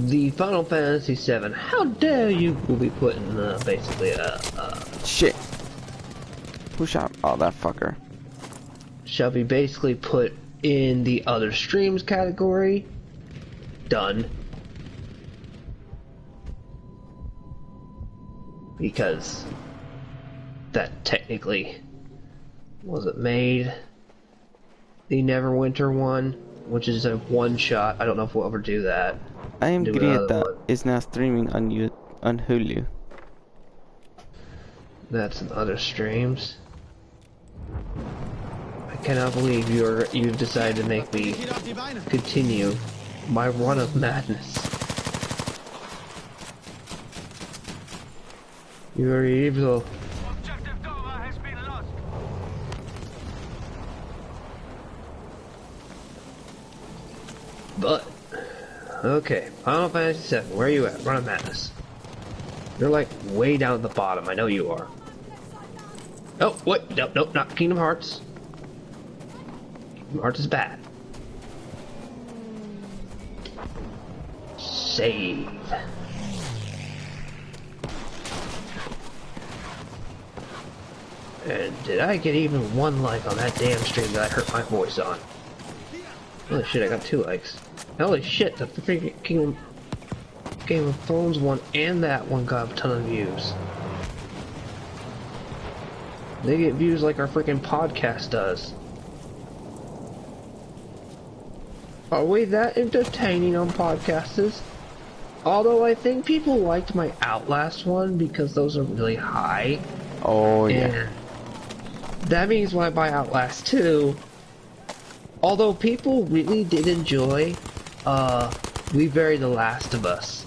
the Final Fantasy VII. How dare you will be putting basically Shit. Who shot? Oh, that fucker. shall be basically put in the other streams category. Done. Because that technically wasn't made. The Neverwinter one, which is a one shot. I don't know if we'll ever do that. I am Do another Greta one. is now streaming on Hulu. That's in other streams. I cannot believe you've decided to make me Wieder auf die Beine. continue my run of madness. You are evil. objective Dora has been lost. But okay, Final Fantasy VII. Where are you at? Run of madness. You're like way down at the bottom. I know you are. Oh, wait, nope, nope, not Kingdom Hearts. Kingdom Hearts is bad. Save. And did I get even one like on that damn stream that I heard my voice on? Holy shit, I got 2 likes. Holy shit, the freaking Game of Thrones one and that one got a ton of views. They get views like our freaking podcast does. Are we that entertaining on podcasts? Although I think people liked my Outlast one because those are really high. Oh yeah. And that means when I buy Outlast 2, although people really did enjoy We Buried the Last of Us.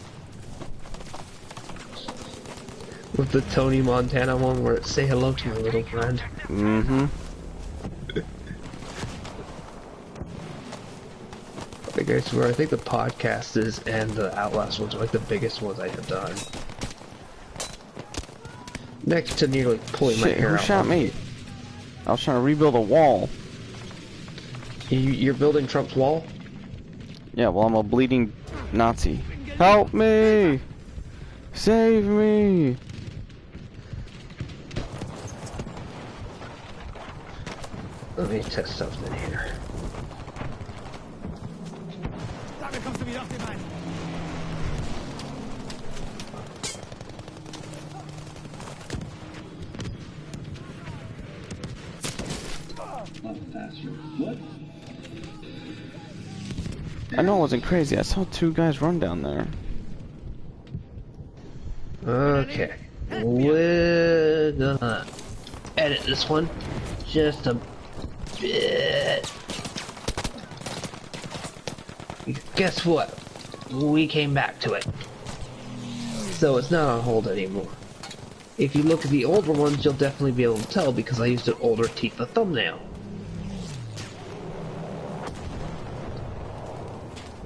With the Tony Montana one where it say hello to my little friend. Mm-hmm. Like I swear, I think the podcasts and the Outlast ones are like the biggest ones I have done. Next to nearly pulling my Shit, hair who out. shot me? I was trying to rebuild a wall. You're building Trump's wall? Yeah, well, I'm a bleeding Nazi. Help me! Save me! Let me test something here. Da bekommst du wieder auf die Beine. I know it wasn't crazy. I saw 2 guys run down there. Okay. We're gonna edit this one just a bit. Guess what? We came back to it. So it's not on hold anymore. If you look at the older ones, you'll definitely be able to tell because I used an older Tifa thumbnail.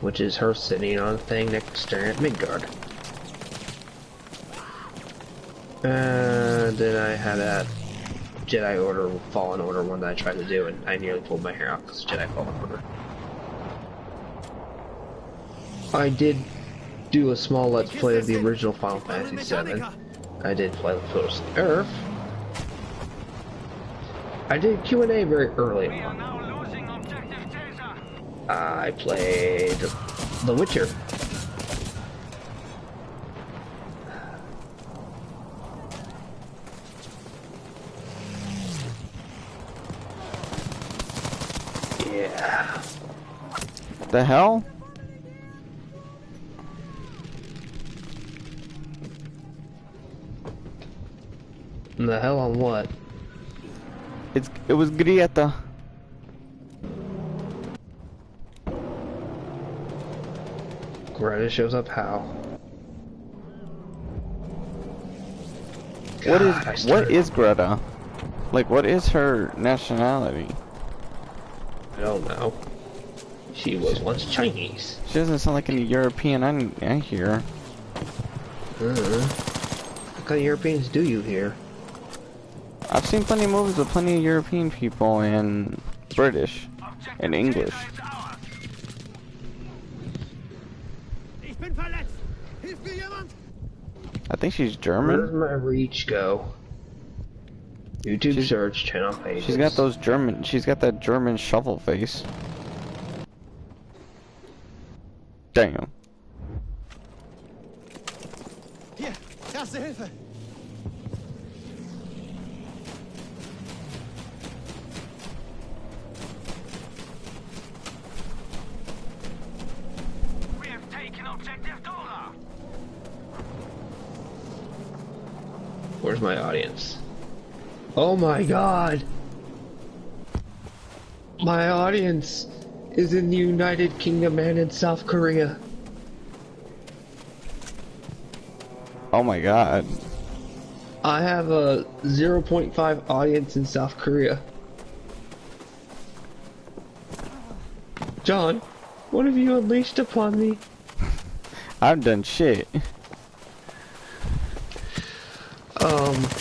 Which is her sitting on a thing next staring at Midgard. And then I had that Jedi Order, Fallen Order one that I tried to do, and I nearly pulled my hair out because Jedi Fallen Order. I did do a small Let's Play of the original Final Fantasy VII. I did play the Pillars of Earth. I did Q&A very early We are on. now losing objective Caesar. I played The Witcher. Yeah. The hell? The hell on what? It was Grieta. Greta shows up how? What God, I is started- Greta? Like, what is her nationality? I don't know. She was once Chinese. She doesn't sound like any European I hear. What kind of Europeans do you hear? I've seen plenty of movies with plenty of European people and British and English. Caesar is ours. Ich bin verletzt. Hilft mir jemand? I think she's Where German. does my reach go? YouTube She's- search, channel pages. She's got those German. She's got that German shovel face. Damn. Hier, erste Hilfe. We have taken objective Dora. Where's my audience? Oh my god! My audience is in the United Kingdom and in South Korea. Oh my god. I have a 0.5 audience in South Korea. John, what have you unleashed upon me? I've done shit.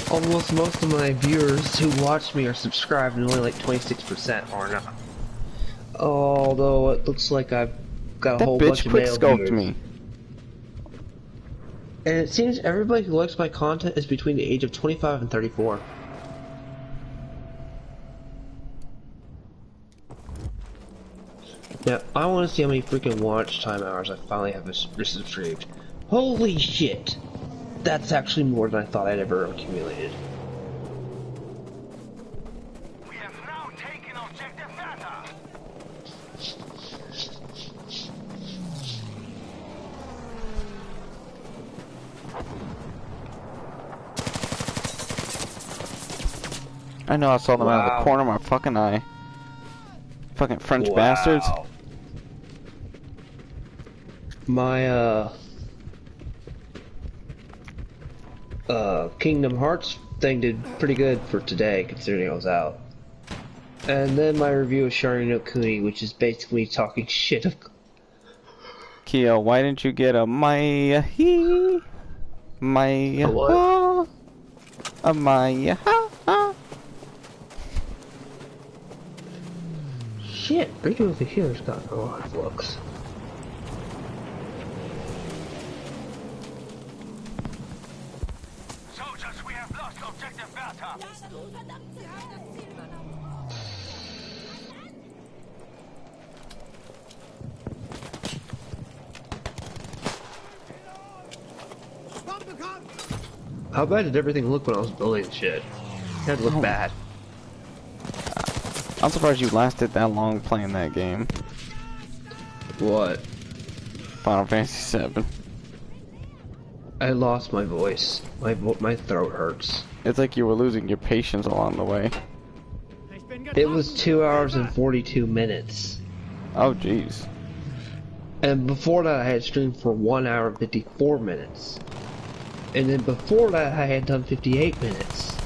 Almost most of my viewers who watch me are subscribed and only like 26% are not. Although it looks like I've got a That whole bunch bitch of quick male scoped viewers. me. And it seems everybody who likes my content is between the age of 25 and 34. Now, I want to see how many freaking watch time hours I finally have retrieved. Holy shit! That's actually more than I thought I'd ever accumulated. We have now taken objective Beta. I know I saw them out of Wow. the corner of my fucking eye. Fucking French bastards. My, Kingdom Hearts thing did pretty good for today, considering I was out. And then my review of Shari no Kuni, which is basically talking shit of... Kyo, why didn't you get a Maya he? Maya what? ha? A Maya ha ha? Shit, Radio over here's got a lot of looks. Soldiers, we have lost objective Beta. How bad did everything look when I was building shit? It had to look bad. I'm surprised you lasted that long playing that game. What? Final Fantasy VII. I lost my voice. My throat hurts. It's like you were losing your patience along the way. It was 2 hours and 42 minutes. Oh jeez. And before that I had streamed for 1 hour and 54 minutes. And then before that I had done 58 minutes.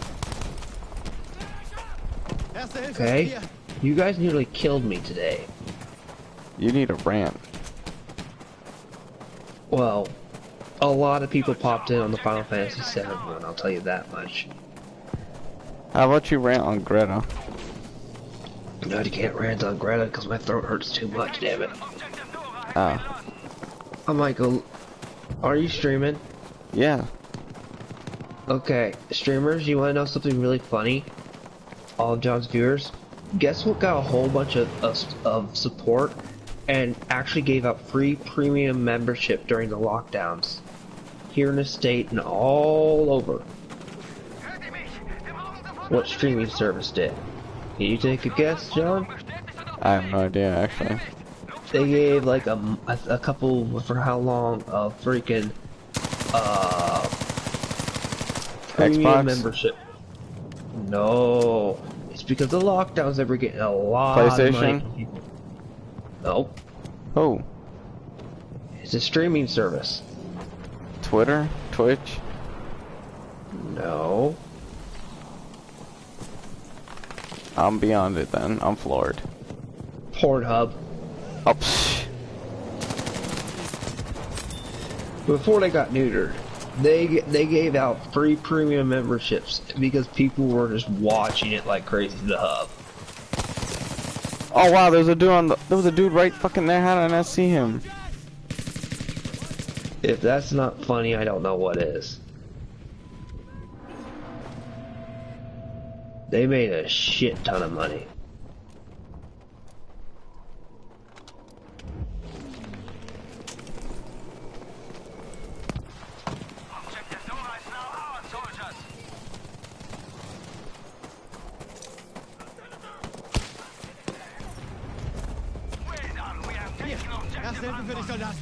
Okay? You guys nearly killed me today. You need a rant. Well, a lot of people popped in on the Final Fantasy VII one, I'll tell you that much. How about you rant on Greta? No, you can't rant on Greta because my throat hurts too much, damn it. Ah. I might go... Are you streaming? Yeah. Okay, streamers, you wanna know something really funny? All of John's viewers, guess what got a whole bunch of support and actually gave out free premium membership during the lockdowns here in the state and all over? What streaming service did? Can you take a guess, John? I have no idea actually. They gave like a couple for how long of freaking premium Xbox? membership. No, it's because the lockdowns they were getting a lot of money PlayStation? from people. Nope, Oh. it's a streaming service. Twitter? Twitch? No, I'm beyond it then. I'm floored. Pornhub. Oh, psh. Before they got neutered, they gave out free premium memberships because people were just watching it like crazy. The hub. Oh wow, there's a dude on the. There was a dude right fucking there. How did I not see him? If that's not funny, I don't know what is. They made a shit ton of money. Objective Nova is now ours, soldiers. Well done, we have taken objective Beta.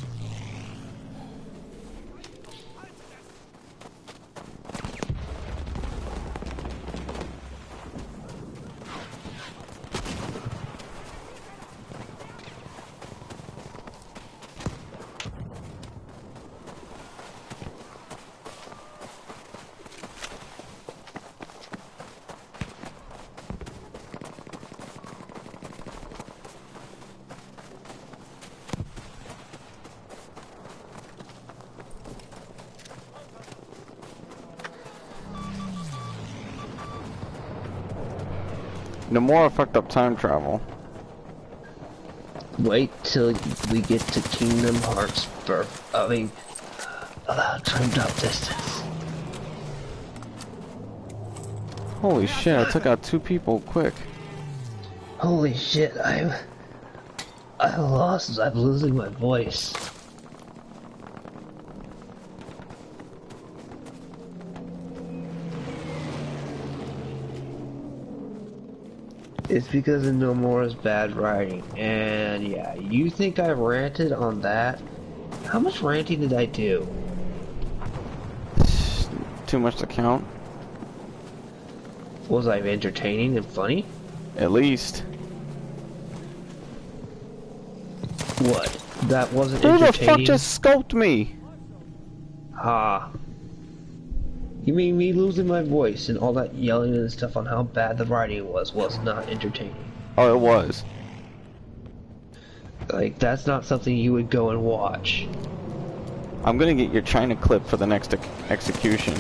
Nomura fucked up time travel. Wait till we get to Kingdom Hearts birth. I mean, trimmed up distance. Holy shit, I took out 2 people quick. Holy shit, I lost. I'm losing my voice. It's because of Nomura's bad writing. And yeah, you think I ranted on that? How much ranting did I do? Too much to count. Was I entertaining and funny? At least. What? That wasn't Who the entertaining? fuck just scoped me? Ah. You mean me losing my voice and all that yelling and stuff on how bad the writing was not entertaining? Oh, it was. Like, that's not something you would go and watch. I'm gonna get your China clip for the next execution.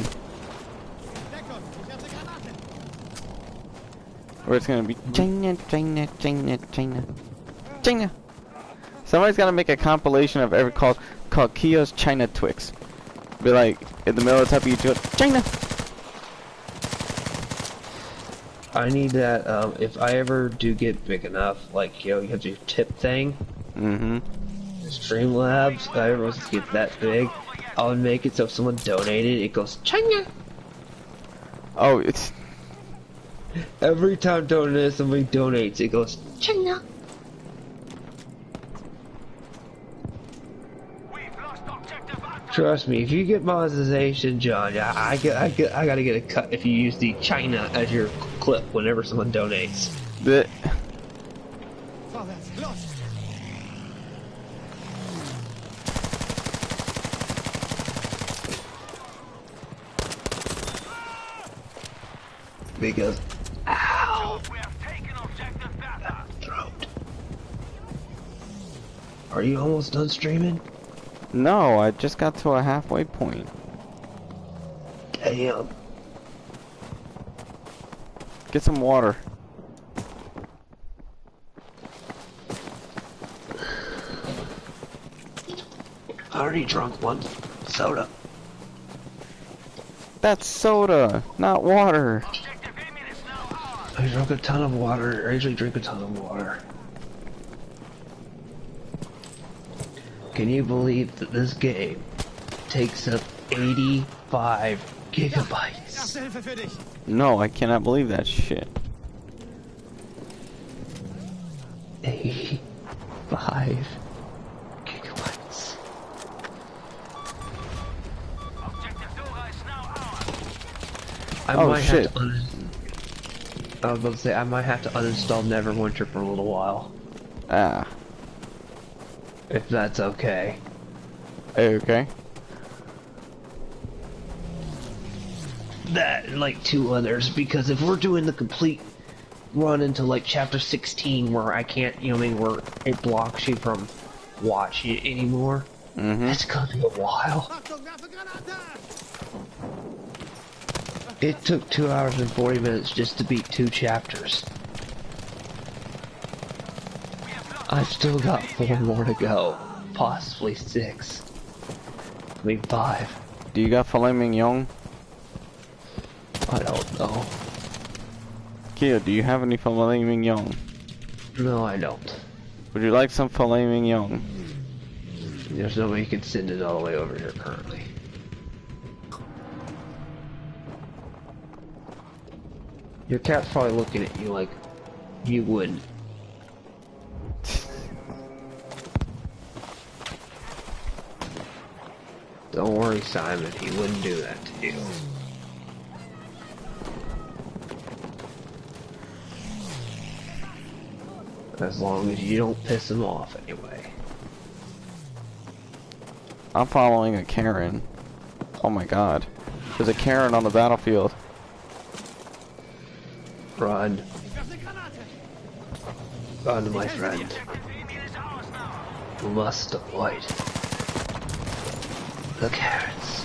Where it's gonna be China, China, China, China, China. Somebody's gotta make a compilation of every called Kio's China Twix. Be like, in the middle of the top of YouTube, China! I need that, if I ever do get big enough, like, you know, you have your tip thing. Mm-hmm. Streamlabs, if I ever was to get that big, I would make it so if someone donated, it goes, China! Oh, it's... Every time somebody donates, it goes, China! Trust me, if you get monetization, John, I gotta get a cut if you use the China as your clip whenever someone donates. The... Vorwärts, los! Because, ow! We have taken objective Beta. Throat. Are you almost done streaming? No, I just got to a halfway point. Damn. Get some water. I already drunk one soda. That's soda, not water. Objective aiming is now ours. I drank a ton of water. I usually drink a ton of water. Can you believe that this game takes up 85 gigabytes? Erste Hilfe für dich! No, I cannot believe that shit. 85 gigabytes. Objective Dora is now ours. I Oh, might shit. have to I was about to say, I might have to uninstall Neverwinter for a little while. Ah. If that's okay. Okay. That and like 2 others, because if we're doing the complete run into like chapter 16 where I can't, you know what I mean, where it blocks you from watching it anymore, it's gonna be a while. Achtung, werfe Granate! It took 2 hours and 40 minutes just to beat 2 chapters. I've still got 4 more to go. Possibly 6. I mean 5. Do you got filet mignon? I don't know. Kia, do you have any filet mignon? No, I don't. Would you like some filet mignon? There's no way you can send it all the way over here currently. Your cat's probably looking at you like you wouldn't. Don't worry, Simon, he wouldn't do that to you. As long as you don't piss him off anyway. I'm following a Karen. Oh my god. There's a Karen on the battlefield. Run. Werfe Granate! Run, my friend. Objective aiming is ours now. You must avoid the Karens.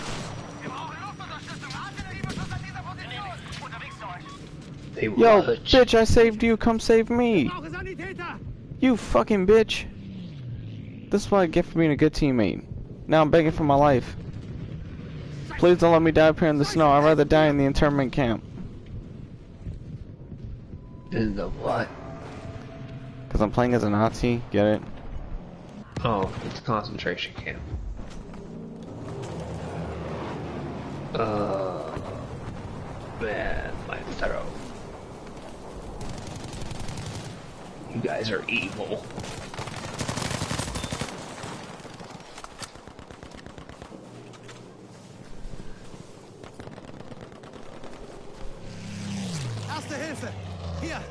Wir brauchen Luftunterstützung. Artillerie beschuss an dieser Position. Unterwegs zu euch. They Yo, watch. bitch, I saved you. Come save me. Brauche Sanitäter! You fucking bitch. This is what I get for being a good teammate. Now I'm begging for my life. Please don't let me die up here in the snow. I'd rather die in the internment camp. In the what? Because I'm playing as a Nazi. Get it? Oh, it's a concentration camp. Man, my throat. You guys are evil. Erste Hilfe! Hier!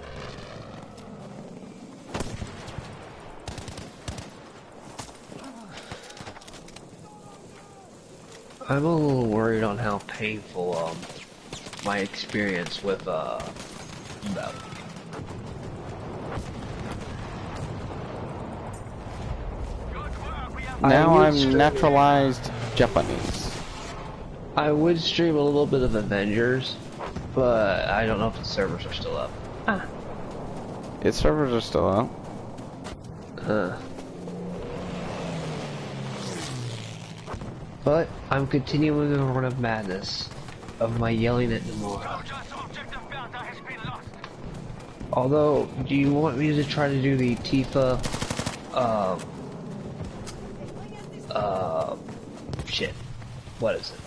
I'm a little worried on how painful my experience with that. Now would I'm stream- naturalized Japanese. I would stream a little bit of Avengers, but I don't know if the servers are still up. Its servers are still out. But I'm continuing the run of madness of my yelling at Nomura. Although, do you want me to try to do the Tifa, shit. What is it?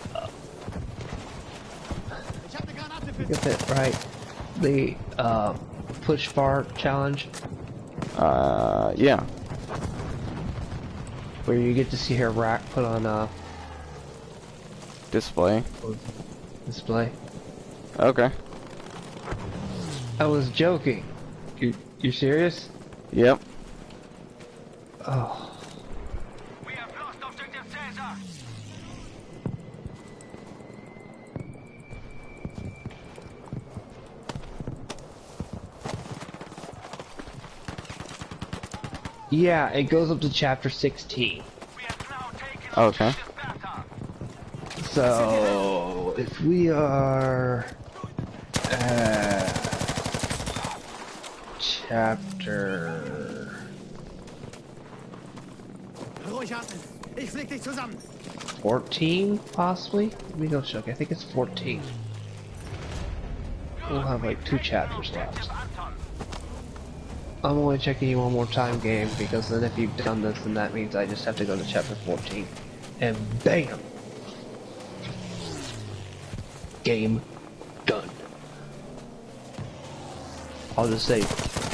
Ich hab eine Granate für Get that right. The, push bar challenge, Yeah. where you get to see her rack put on, Display. display. Okay. I was joking. You serious? Yep. Oh. We have lost objective Caesar. Yeah, it goes up to chapter 16. We have now taken Okay. objective Bertha. So, if we are chapter Ruhig atmen. Ich flieg dich zusammen. 14, possibly? Let me go check. I think it's 14. We'll have like 2 chapters left. I'm only checking you one more time, game, because then if you've done this, then that means I just have to go to chapter 14. And BAM! Game done. I'll just say,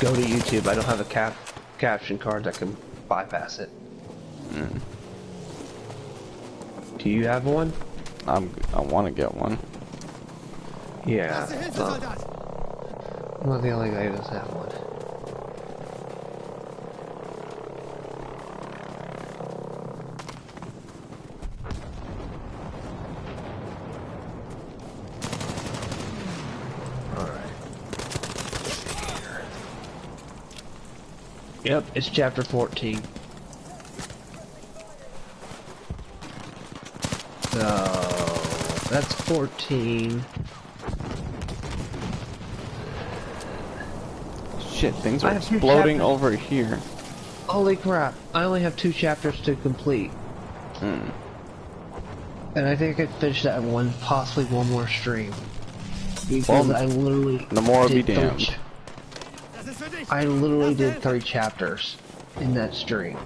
go to YouTube. I don't have a caption card that can bypass it. Do you have one? I want to get one. Yeah. Erste Hilfe, well, Soldat. I'm not the only guy who doesn't have one. Yep, it's chapter 14. So, that's 14. Shit, things I are have 2 exploding chapters. over here. Holy crap, I only have 2 chapters to complete. Hmm. And I think I could finish that in one, possibly one more stream. Because Well, I literally the more be did damned. Das ist für dich. I literally Erste did Hilfe. 3 chapters in that stream.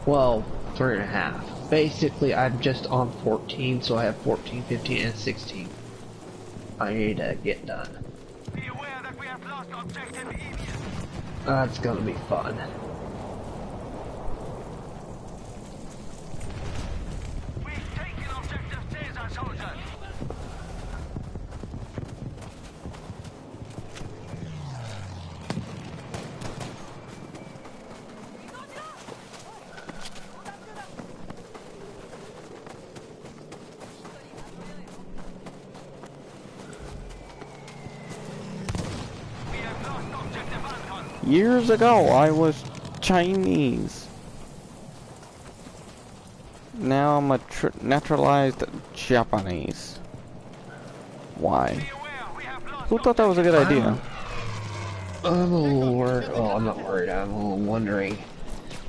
Well, 3.5. Basically, I'm just on 14, so I have 14, 15, and 16. I need to get done. Be aware that we have lost objective Evian. That's gonna be fun. We've taken objective Caesar, soldiers. We have lost objective Anton. Years ago, I was Chinese. Now I'm a naturalized Japanese. Why? Be aware, we have lost Who thought that was a good idea? I'm a little worried. Oh, I'm not worried. I'm a little wondering.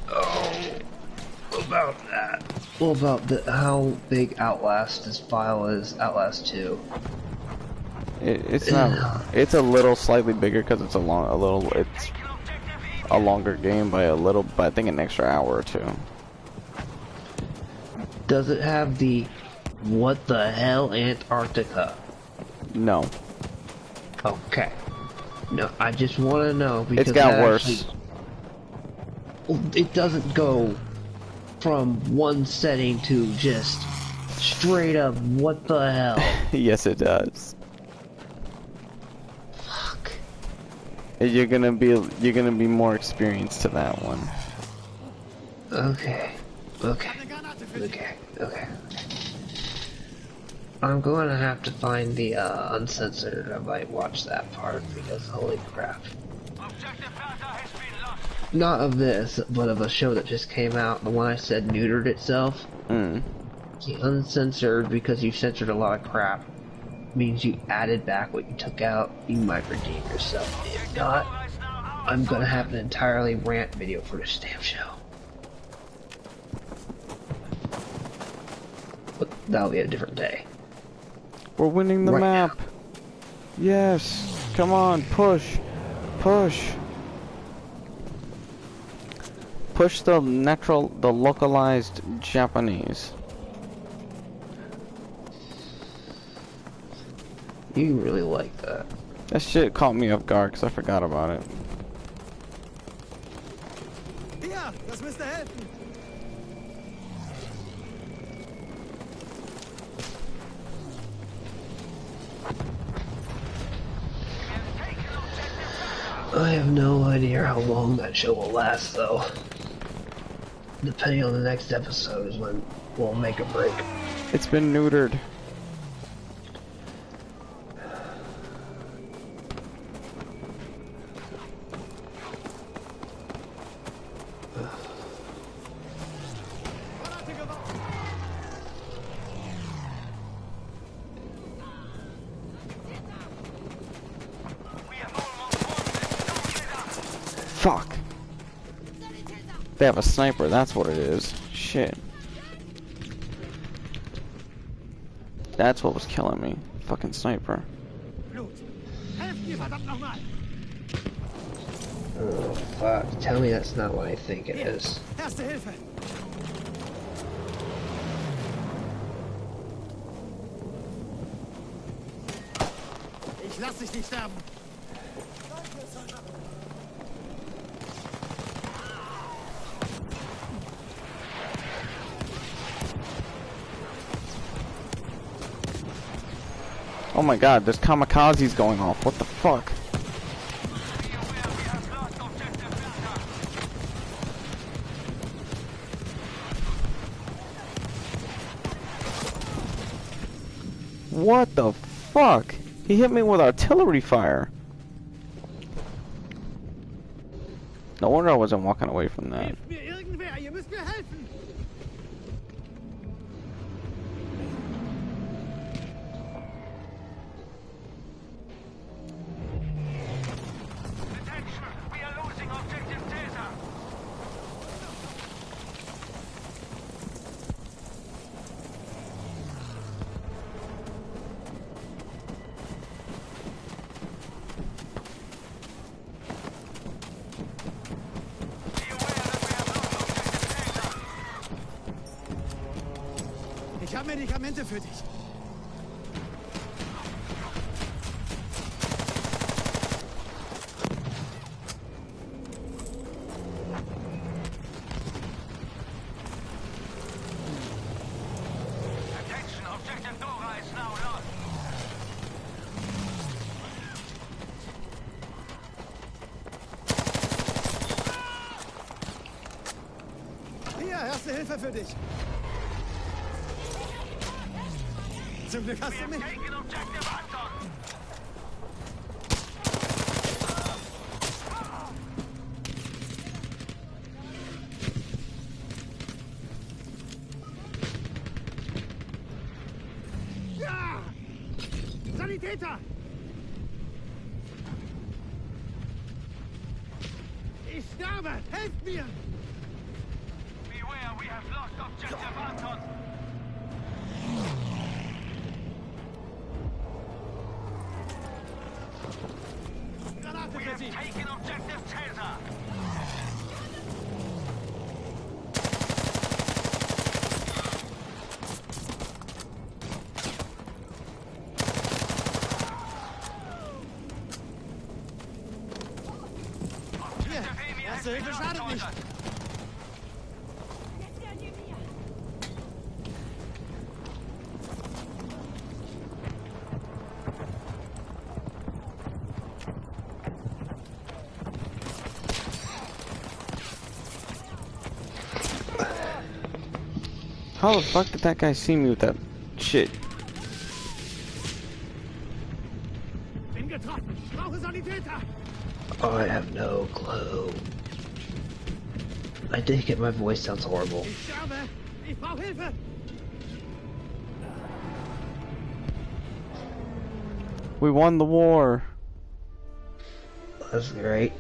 Oh, about that. Well, about how big Outlast this file is. Outlast 2. It's not. It's a little slightly bigger because it's it's a longer game by I think an extra hour or two. Does it have the what the hell Antarctica? No. Okay. No, I just want to know because It's got that worse. it doesn't go from one setting to just straight up what the hell. Yes, it does. Fuck. You're gonna be more experienced to that one. Okay. Okay. Okay. I'm going to have to find the uncensored. I might watch that part because holy crap. Objective Bertha has been lost. Not of this, but of a show that just came out. The one I said neutered itself. Mm. The uncensored, because you censored a lot of crap, means you added back what you took out. You might redeem yourself. If not, I'm gonna have an entirely rant video for this damn show. But that'll be a different day. We're winning the Right map. Yes. Come on, push. Push. Push the localized Japanese. You really like that. That shit caught me off guard because I forgot about it. Ja, das müsste helfen. I have no idea how long that show will last, though. Depending on the next episode is when we'll make a break. It's been neutered. Fuck. They have a sniper, that's what it is. Shit. That's what was killing me. Fucking sniper. Blut. Helft mir verdammt nochmal. Oh, fuck. Tell me that's not what I think it is. Erste Hilfe. Ich lass dich nicht sterben. Oh my god, there's kamikazes going off. What the fuck? What the fuck? He hit me with artillery fire. No wonder I wasn't walking away from that. Hilft mir irgendwer, ihr müsst mir helfen. Attention, we are losing objective Caesar. Ich habe Medikamente für dich. Attention, objective Dora is now lost. Hier, erste Hilfe für dich. Zum Glück hast du mich. Taken objective Anton. Ja! Sanitäter! Ich sterbe! Helft mir! Beware, we have lost objective Anton. Granate We für have sie! taken objective Caesar. Erste Hilfe schadet nicht. How the fuck did that guy see me with that shit? Bin getroffen. Brauche Sanitäter. I have no clue. I take it my voice sounds horrible. Ich sterbe. Ich brauche Hilfe. We won the war. That's great.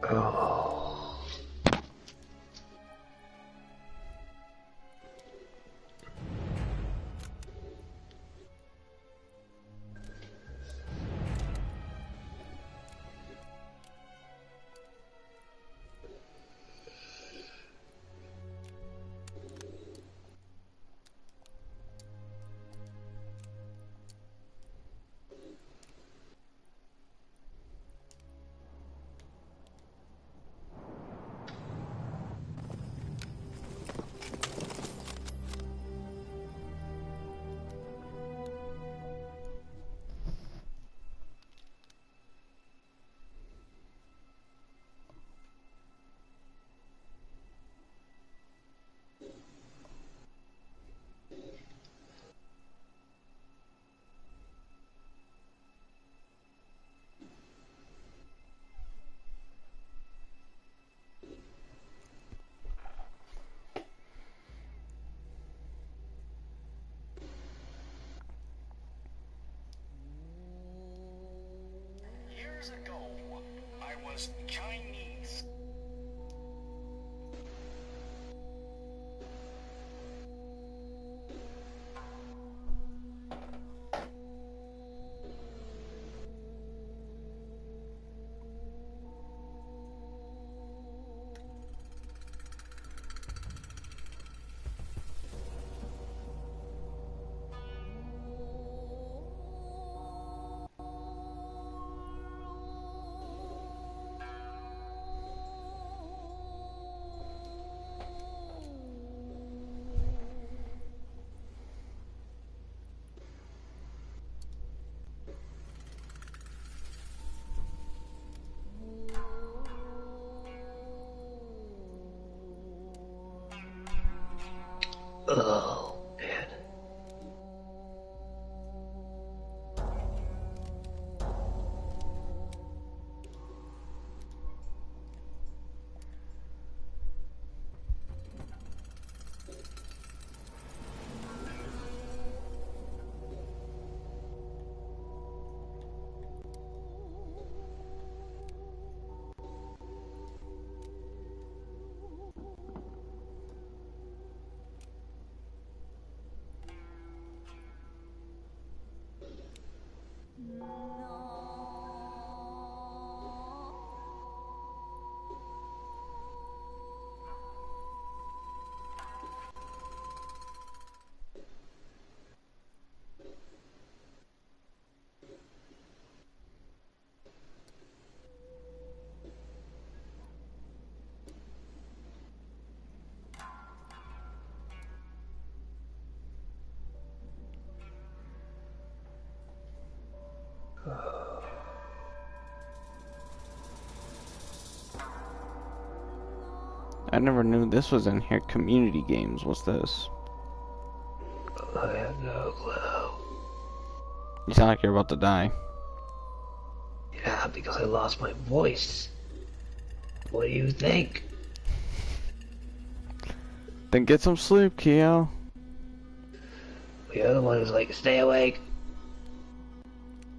Oh. Years ago, I was Chinese. Oh, man. I never knew this was in here. Community games. What's this? I have no clue. You sound like you're about to die. Yeah, because I lost my voice. What do you think? Then get some sleep, Keo. The other one was like, stay awake.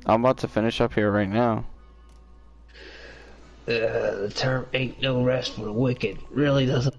I'm about to finish up here right now. The term ain't no rest for the wicked really doesn't